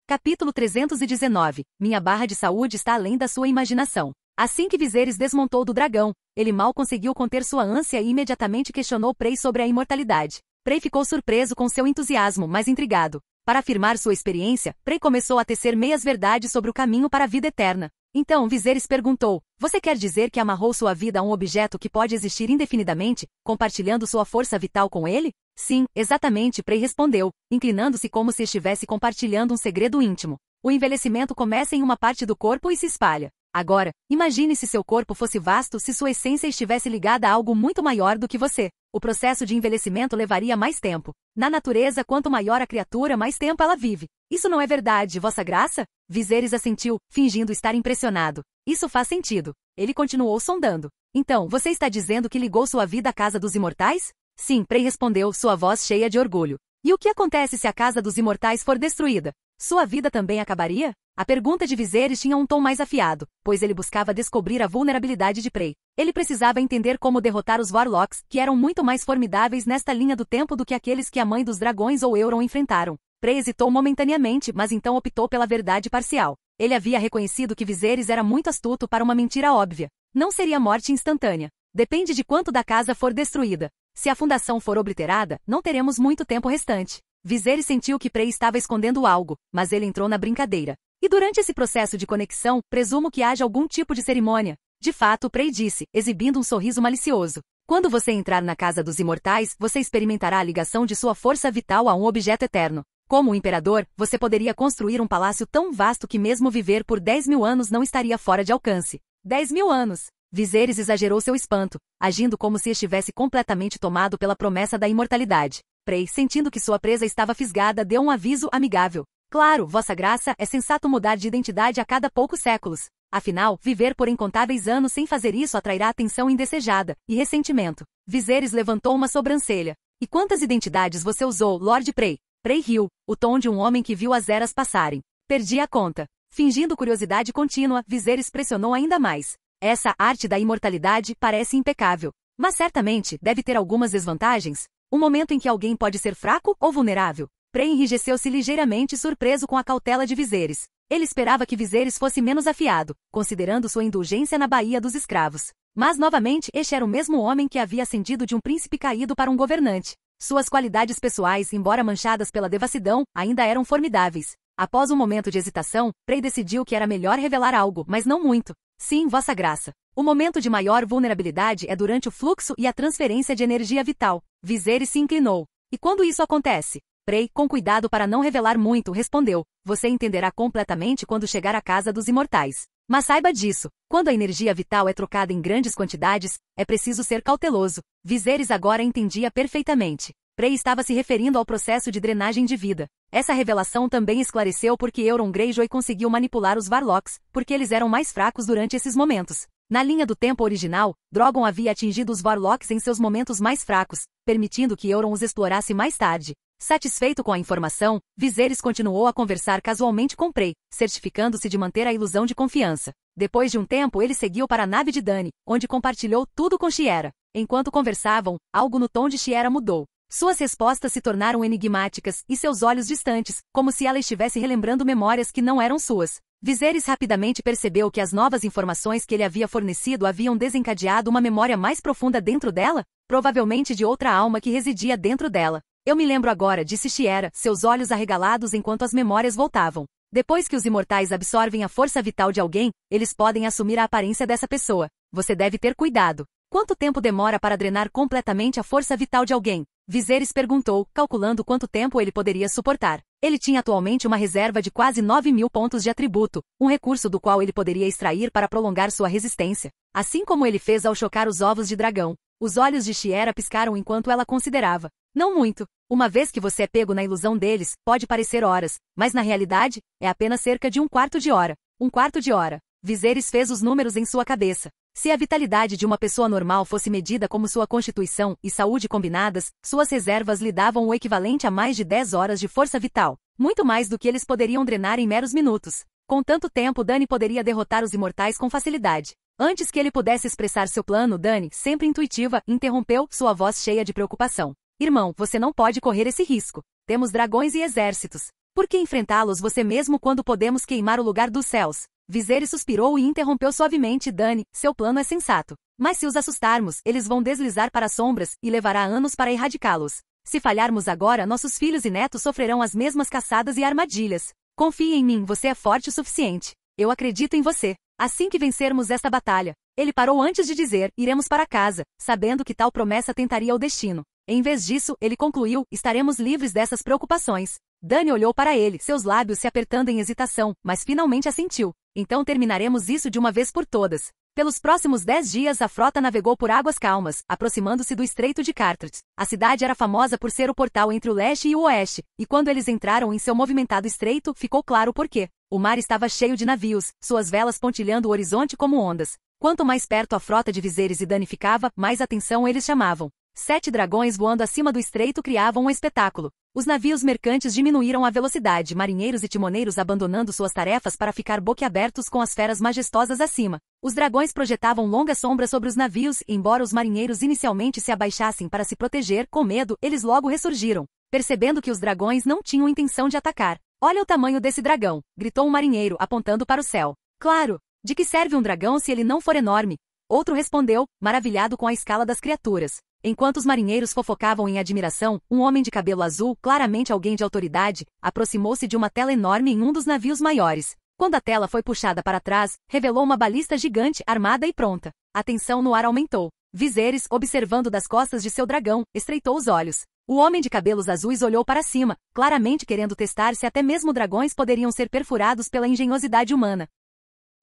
Capítulo 319. Minha barra de saúde está além da sua imaginação. Assim que Viserys desmontou do dragão, ele mal conseguiu conter sua ânsia e imediatamente questionou Prey sobre a imortalidade. Prey ficou surpreso com seu entusiasmo, mas intrigado. Para afirmar sua experiência, Prey começou a tecer meias-verdades sobre o caminho para a vida eterna. Então Viserys perguntou, você quer dizer que amarrou sua vida a um objeto que pode existir indefinidamente, compartilhando sua força vital com ele? Sim, exatamente, Prey respondeu, inclinando-se como se estivesse compartilhando um segredo íntimo. O envelhecimento começa em uma parte do corpo e se espalha. Agora, imagine se seu corpo fosse vasto, se sua essência estivesse ligada a algo muito maior do que você. O processo de envelhecimento levaria mais tempo. Na natureza, quanto maior a criatura, mais tempo ela vive. Isso não é verdade, Vossa Graça? Viserys assentiu, fingindo estar impressionado. Isso faz sentido. Ele continuou sondando. Então, você está dizendo que ligou sua vida à Casa dos Imortais? Sim, Prey respondeu, sua voz cheia de orgulho. E o que acontece se a Casa dos Imortais for destruída? Sua vida também acabaria? A pergunta de Viserys tinha um tom mais afiado, pois ele buscava descobrir a vulnerabilidade de Prey. Ele precisava entender como derrotar os Warlocks, que eram muito mais formidáveis nesta linha do tempo do que aqueles que a Mãe dos Dragões ou Euron enfrentaram. Prey hesitou momentaneamente, mas então optou pela verdade parcial. Ele havia reconhecido que Viserys era muito astuto para uma mentira óbvia. Não seria morte instantânea. Depende de quanto da casa for destruída. Se a fundação for obliterada, não teremos muito tempo restante. Viserys sentiu que Prey estava escondendo algo, mas ele entrou na brincadeira. E durante esse processo de conexão, presumo que haja algum tipo de cerimônia. De fato, Prey disse, exibindo um sorriso malicioso. Quando você entrar na Casa dos Imortais, você experimentará a ligação de sua força vital a um objeto eterno. Como o imperador, você poderia construir um palácio tão vasto que mesmo viver por 10.000 anos não estaria fora de alcance. 10.000 anos! Viserys exagerou seu espanto, agindo como se estivesse completamente tomado pela promessa da imortalidade. Prey, sentindo que sua presa estava fisgada, deu um aviso amigável. Claro, Vossa Graça, é sensato mudar de identidade a cada poucos séculos. Afinal, viver por incontáveis anos sem fazer isso atrairá atenção indesejada e ressentimento. Viserys levantou uma sobrancelha. E quantas identidades você usou, Lord Prey? Prey riu, o tom de um homem que viu as eras passarem. Perdi a conta. Fingindo curiosidade contínua, Viserys pressionou ainda mais. Essa arte da imortalidade parece impecável. Mas certamente deve ter algumas desvantagens. Um momento em que alguém pode ser fraco ou vulnerável. Prey enrijeceu-se ligeiramente surpreso com a cautela de Viserys. Ele esperava que Viserys fosse menos afiado, considerando sua indulgência na Baía dos Escravos. Mas novamente este era o mesmo homem que havia ascendido de um príncipe caído para um governante. Suas qualidades pessoais, embora manchadas pela devassidão, ainda eram formidáveis. Após um momento de hesitação, Prey decidiu que era melhor revelar algo, mas não muito. Sim, Vossa Graça. O momento de maior vulnerabilidade é durante o fluxo e a transferência de energia vital. Viserys se inclinou. E quando isso acontece? Prey, com cuidado para não revelar muito, respondeu. Você entenderá completamente quando chegar à Casa dos Imortais. Mas saiba disso. Quando a energia vital é trocada em grandes quantidades, é preciso ser cauteloso. Viserys agora entendia perfeitamente. Prey estava se referindo ao processo de drenagem de vida. Essa revelação também esclareceu porque Euron Greyjoy conseguiu manipular os Warlocks, porque eles eram mais fracos durante esses momentos. Na linha do tempo original, Drogon havia atingido os Warlocks em seus momentos mais fracos, permitindo que Euron os explorasse mais tarde. Satisfeito com a informação, Viserys continuou a conversar casualmente com Prey, certificando-se de manter a ilusão de confiança. Depois de um tempo ele seguiu para a nave de Dany, onde compartilhou tudo com Shiera. Enquanto conversavam, algo no tom de Shiera mudou. Suas respostas se tornaram enigmáticas, e seus olhos distantes, como se ela estivesse relembrando memórias que não eram suas. Viserys rapidamente percebeu que as novas informações que ele havia fornecido haviam desencadeado uma memória mais profunda dentro dela, provavelmente de outra alma que residia dentro dela. Eu me lembro agora, disse Shiera, seus olhos arregalados enquanto as memórias voltavam. Depois que os imortais absorvem a força vital de alguém, eles podem assumir a aparência dessa pessoa. Você deve ter cuidado. Quanto tempo demora para drenar completamente a força vital de alguém? Viserys perguntou, calculando quanto tempo ele poderia suportar. Ele tinha atualmente uma reserva de quase 9.000 pontos de atributo, um recurso do qual ele poderia extrair para prolongar sua resistência. Assim como ele fez ao chocar os ovos de dragão. Os olhos de Shiera piscaram enquanto ela considerava. Não muito. Uma vez que você é pego na ilusão deles, pode parecer horas, mas na realidade, é apenas cerca de um quarto de hora. Um quarto de hora. Viserys fez os números em sua cabeça. Se a vitalidade de uma pessoa normal fosse medida como sua constituição e saúde combinadas, suas reservas lhe davam o equivalente a mais de 10 horas de força vital. Muito mais do que eles poderiam drenar em meros minutos. Com tanto tempo, Dany poderia derrotar os imortais com facilidade. Antes que ele pudesse expressar seu plano, Dany, sempre intuitiva, interrompeu, sua voz cheia de preocupação. Irmão, você não pode correr esse risco. Temos dragões e exércitos. Por que enfrentá-los você mesmo quando podemos queimar o lugar dos céus? Viserys suspirou e interrompeu suavemente. Dany, seu plano é sensato. Mas se os assustarmos, eles vão deslizar para as sombras, e levará anos para erradicá-los. Se falharmos agora, nossos filhos e netos sofrerão as mesmas caçadas e armadilhas. Confie em mim, você é forte o suficiente. Eu acredito em você. Assim que vencermos esta batalha. Ele parou antes de dizer, iremos para casa, sabendo que tal promessa tentaria o destino. Em vez disso, ele concluiu, estaremos livres dessas preocupações. Dany olhou para ele, seus lábios se apertando em hesitação, mas finalmente assentiu. Então terminaremos isso de uma vez por todas. Pelos próximos 10 dias a frota navegou por águas calmas, aproximando-se do Estreito de Carthage. A cidade era famosa por ser o portal entre o leste e o oeste, e quando eles entraram em seu movimentado estreito, ficou claro por quê. O mar estava cheio de navios, suas velas pontilhando o horizonte como ondas. Quanto mais perto a frota de Viserys e Dany ficava, mais atenção eles chamavam. 7 dragões voando acima do estreito criavam um espetáculo. Os navios mercantes diminuíram a velocidade, marinheiros e timoneiros abandonando suas tarefas para ficar boquiabertos com as feras majestosas acima. Os dragões projetavam longas sombras sobre os navios, e embora os marinheiros inicialmente se abaixassem para se proteger, com medo, eles logo ressurgiram, percebendo que os dragões não tinham intenção de atacar. Olha o tamanho desse dragão, gritou um marinheiro, apontando para o céu. Claro! De que serve um dragão se ele não for enorme? Outro respondeu, maravilhado com a escala das criaturas. Enquanto os marinheiros fofocavam em admiração, um homem de cabelo azul, claramente alguém de autoridade, aproximou-se de uma tela enorme em um dos navios maiores. Quando a tela foi puxada para trás, revelou uma balista gigante, armada e pronta. A tensão no ar aumentou. Viserys, observando das costas de seu dragão, estreitou os olhos. O homem de cabelos azuis olhou para cima, claramente querendo testar se até mesmo dragões poderiam ser perfurados pela engenhosidade humana.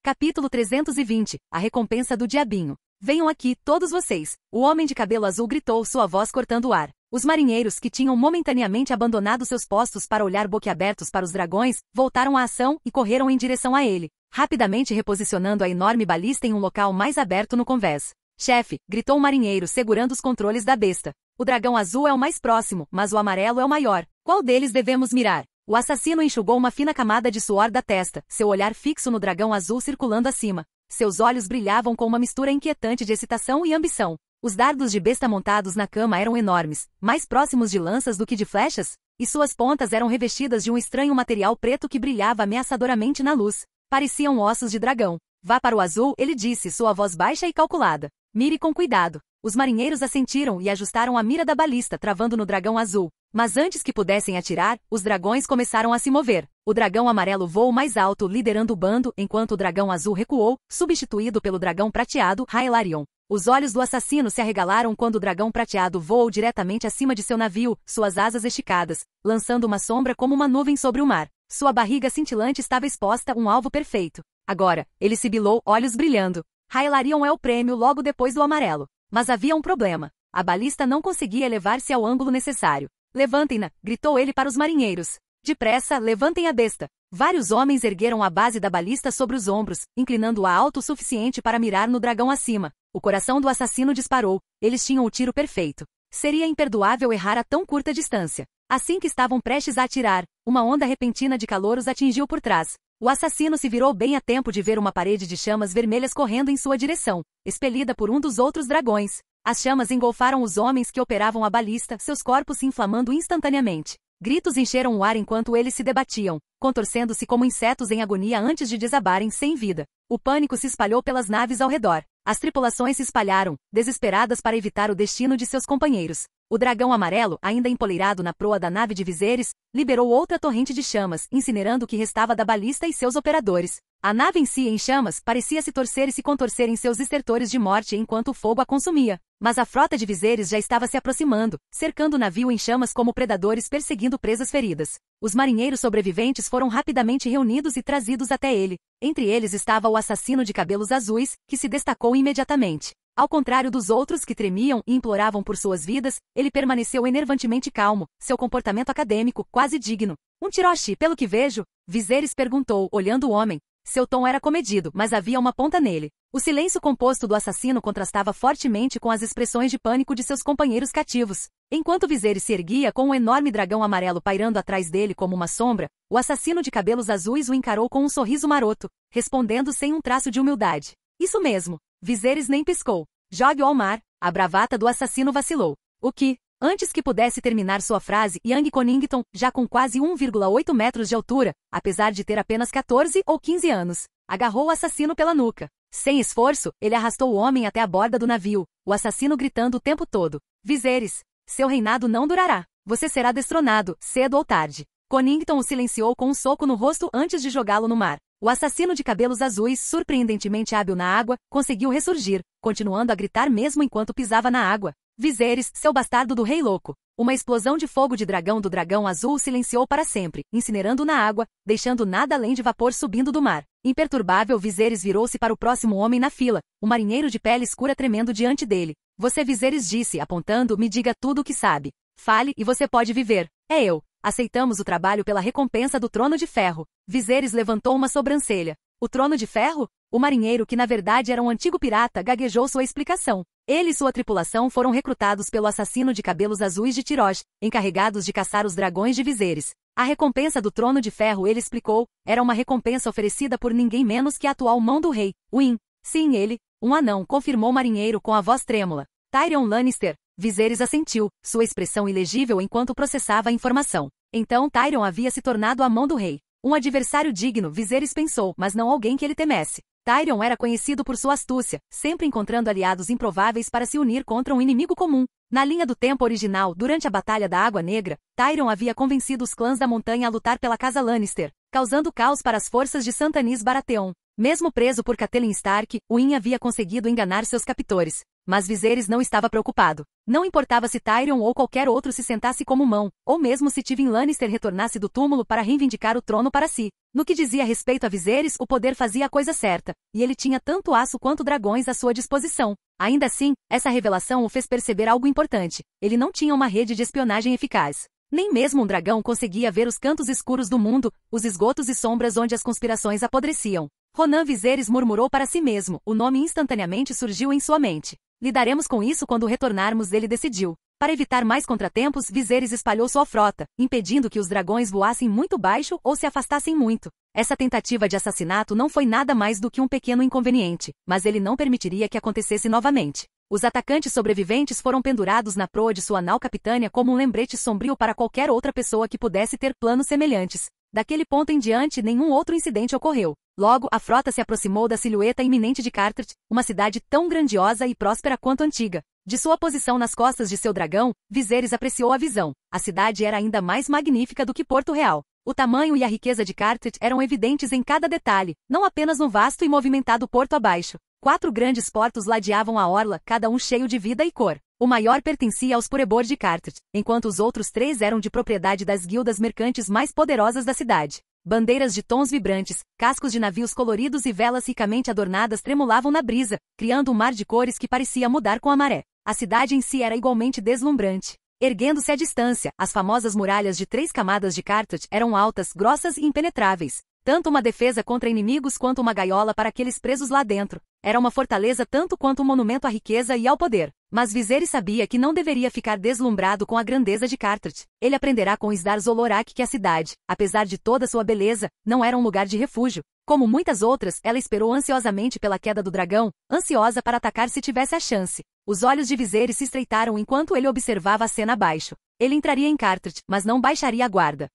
Capítulo 320. A recompensa do diabinho. Venham aqui, todos vocês. O homem de cabelo azul gritou, sua voz cortando o ar. Os marinheiros, que tinham momentaneamente abandonado seus postos para olhar boquiabertos para os dragões, voltaram à ação e correram em direção a ele, rapidamente reposicionando a enorme balista em um local mais aberto no convés. Chefe, gritou um marinheiro segurando os controles da besta. O dragão azul é o mais próximo, mas o amarelo é o maior. Qual deles devemos mirar? O assassino enxugou uma fina camada de suor da testa, seu olhar fixo no dragão azul circulando acima. Seus olhos brilhavam com uma mistura inquietante de excitação e ambição. Os dardos de besta montados na cama eram enormes, mais próximos de lanças do que de flechas, e suas pontas eram revestidas de um estranho material preto que brilhava ameaçadoramente na luz. Pareciam ossos de dragão. Vá para o azul, ele disse, sua voz baixa e calculada. Mire com cuidado. Os marinheiros assentiram e ajustaram a mira da balista, travando no dragão azul. Mas antes que pudessem atirar, os dragões começaram a se mover. O dragão amarelo voou mais alto, liderando o bando, enquanto o dragão azul recuou, substituído pelo dragão prateado, Hylarion. Os olhos do assassino se arregalaram quando o dragão prateado voou diretamente acima de seu navio, suas asas esticadas, lançando uma sombra como uma nuvem sobre o mar. Sua barriga cintilante estava exposta, um alvo perfeito. Agora, ele sibilou, olhos brilhando. Hylarion é o prêmio logo depois do amarelo. Mas havia um problema. A balista não conseguia elevar-se ao ângulo necessário. Levantem-na, gritou ele para os marinheiros. Depressa, levantem a besta. Vários homens ergueram a base da balista sobre os ombros, inclinando-a alto o suficiente para mirar no dragão acima. O coração do assassino disparou. Eles tinham o tiro perfeito. Seria imperdoável errar a tão curta distância. Assim que estavam prestes a atirar, uma onda repentina de calor os atingiu por trás. O assassino se virou bem a tempo de ver uma parede de chamas vermelhas correndo em sua direção, expelida por um dos outros dragões. As chamas engolfaram os homens que operavam a balista, seus corpos se inflamando instantaneamente. Gritos encheram o ar enquanto eles se debatiam, contorcendo-se como insetos em agonia antes de desabarem sem vida. O pânico se espalhou pelas naves ao redor. As tripulações se espalharam, desesperadas para evitar o destino de seus companheiros. O dragão amarelo, ainda empoleirado na proa da nave de Viserys, liberou outra torrente de chamas, incinerando o que restava da balista e seus operadores. A nave em si, em chamas, parecia se torcer e se contorcer em seus estertores de morte enquanto o fogo a consumia. Mas a frota de Viserys já estava se aproximando, cercando o navio em chamas como predadores perseguindo presas feridas. Os marinheiros sobreviventes foram rapidamente reunidos e trazidos até ele. Entre eles estava o assassino de cabelos azuis, que se destacou imediatamente. Ao contrário dos outros que tremiam e imploravam por suas vidas, ele permaneceu enervantemente calmo, seu comportamento acadêmico, quase digno. Um Tiroshi, pelo que vejo? Viserys perguntou, olhando o homem. Seu tom era comedido, mas havia uma ponta nele. O silêncio composto do assassino contrastava fortemente com as expressões de pânico de seus companheiros cativos. Enquanto Viserys se erguia com um enorme dragão amarelo pairando atrás dele como uma sombra, o assassino de cabelos azuis o encarou com um sorriso maroto, respondendo sem um traço de humildade. Isso mesmo. Viserys nem piscou. Jogue-o ao mar. A bravata do assassino vacilou. O que? Antes que pudesse terminar sua frase, Young Connington, já com quase 1,8 metros de altura, apesar de ter apenas 14 ou 15 anos, agarrou o assassino pela nuca. Sem esforço, ele arrastou o homem até a borda do navio, o assassino gritando o tempo todo: Viserys, seu reinado não durará. Você será destronado, cedo ou tarde. Connington o silenciou com um soco no rosto antes de jogá-lo no mar. O assassino de cabelos azuis, surpreendentemente hábil na água, conseguiu ressurgir, continuando a gritar mesmo enquanto pisava na água. Viserys, seu bastardo do rei louco. Uma explosão de fogo de dragão do dragão azul o silenciou para sempre, incinerando na água, deixando nada além de vapor subindo do mar. Imperturbável, Viserys virou-se para o próximo homem na fila, o marinheiro de pele escura tremendo diante dele. Você, Viserys disse, apontando, me diga tudo o que sabe. Fale e você pode viver. É eu. Aceitamos o trabalho pela recompensa do Trono de Ferro. Viserys levantou uma sobrancelha. O Trono de Ferro? O marinheiro, que na verdade era um antigo pirata, gaguejou sua explicação. Ele e sua tripulação foram recrutados pelo assassino de cabelos azuis de Tyrosh, encarregados de caçar os dragões de Viserys. A recompensa do Trono de Ferro, ele explicou, era uma recompensa oferecida por ninguém menos que a atual mão do rei, Win. Sim, ele, um anão, confirmou o marinheiro com a voz trêmula. Tyrion Lannister. Viserys assentiu, sua expressão ilegível enquanto processava a informação. Então Tyrion havia se tornado a mão do rei. Um adversário digno, Viserys pensou, mas não alguém que ele temesse. Tyrion era conhecido por sua astúcia, sempre encontrando aliados improváveis para se unir contra um inimigo comum. Na linha do tempo original, durante a Batalha da Água Negra, Tyrion havia convencido os clãs da montanha a lutar pela casa Lannister, causando caos para as forças de Stannis Baratheon. Mesmo preso por Catelyn Stark, Wyn havia conseguido enganar seus captores. Mas Viserys não estava preocupado. Não importava se Tyrion ou qualquer outro se sentasse como mão, ou mesmo se Tywin Lannister retornasse do túmulo para reivindicar o trono para si. No que dizia respeito a Viserys, o poder fazia a coisa certa, e ele tinha tanto aço quanto dragões à sua disposição. Ainda assim, essa revelação o fez perceber algo importante. Ele não tinha uma rede de espionagem eficaz. Nem mesmo um dragão conseguia ver os cantos escuros do mundo, os esgotos e sombras onde as conspirações apodreciam. Ronan Viserys murmurou para si mesmo, o nome instantaneamente surgiu em sua mente. Lidaremos com isso quando retornarmos, ele decidiu. Para evitar mais contratempos, Viserys espalhou sua frota, impedindo que os dragões voassem muito baixo ou se afastassem muito. Essa tentativa de assassinato não foi nada mais do que um pequeno inconveniente, mas ele não permitiria que acontecesse novamente. Os atacantes sobreviventes foram pendurados na proa de sua nau capitânia como um lembrete sombrio para qualquer outra pessoa que pudesse ter planos semelhantes. Daquele ponto em diante, nenhum outro incidente ocorreu. Logo, a frota se aproximou da silhueta iminente de Carthage, uma cidade tão grandiosa e próspera quanto antiga. De sua posição nas costas de seu dragão, Viserys apreciou a visão. A cidade era ainda mais magnífica do que Porto Real. O tamanho e a riqueza de Carthage eram evidentes em cada detalhe, não apenas no vasto e movimentado porto abaixo. 4 grandes portos ladeavam a orla, cada um cheio de vida e cor. O maior pertencia aos Purebor de Carthage, enquanto os outros 3 eram de propriedade das guildas mercantes mais poderosas da cidade. Bandeiras de tons vibrantes, cascos de navios coloridos e velas ricamente adornadas tremulavam na brisa, criando um mar de cores que parecia mudar com a maré. A cidade em si era igualmente deslumbrante. Erguendo-se à distância, as famosas muralhas de 3 camadas de Carthage eram altas, grossas e impenetráveis. Tanto uma defesa contra inimigos quanto uma gaiola para aqueles presos lá dentro. Era uma fortaleza tanto quanto um monumento à riqueza e ao poder. Mas Viserys sabia que não deveria ficar deslumbrado com a grandeza de Carthage. Ele aprenderá com Isdar Zolorak que a cidade, apesar de toda sua beleza, não era um lugar de refúgio. Como muitas outras, ela esperou ansiosamente pela queda do dragão, ansiosa para atacar se tivesse a chance. Os olhos de Viserys se estreitaram enquanto ele observava a cena abaixo. Ele entraria em Carthage, mas não baixaria a guarda.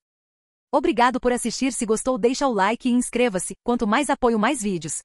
Obrigado por assistir. Se gostou, deixa o like e inscreva-se. Quanto mais apoio, mais vídeos.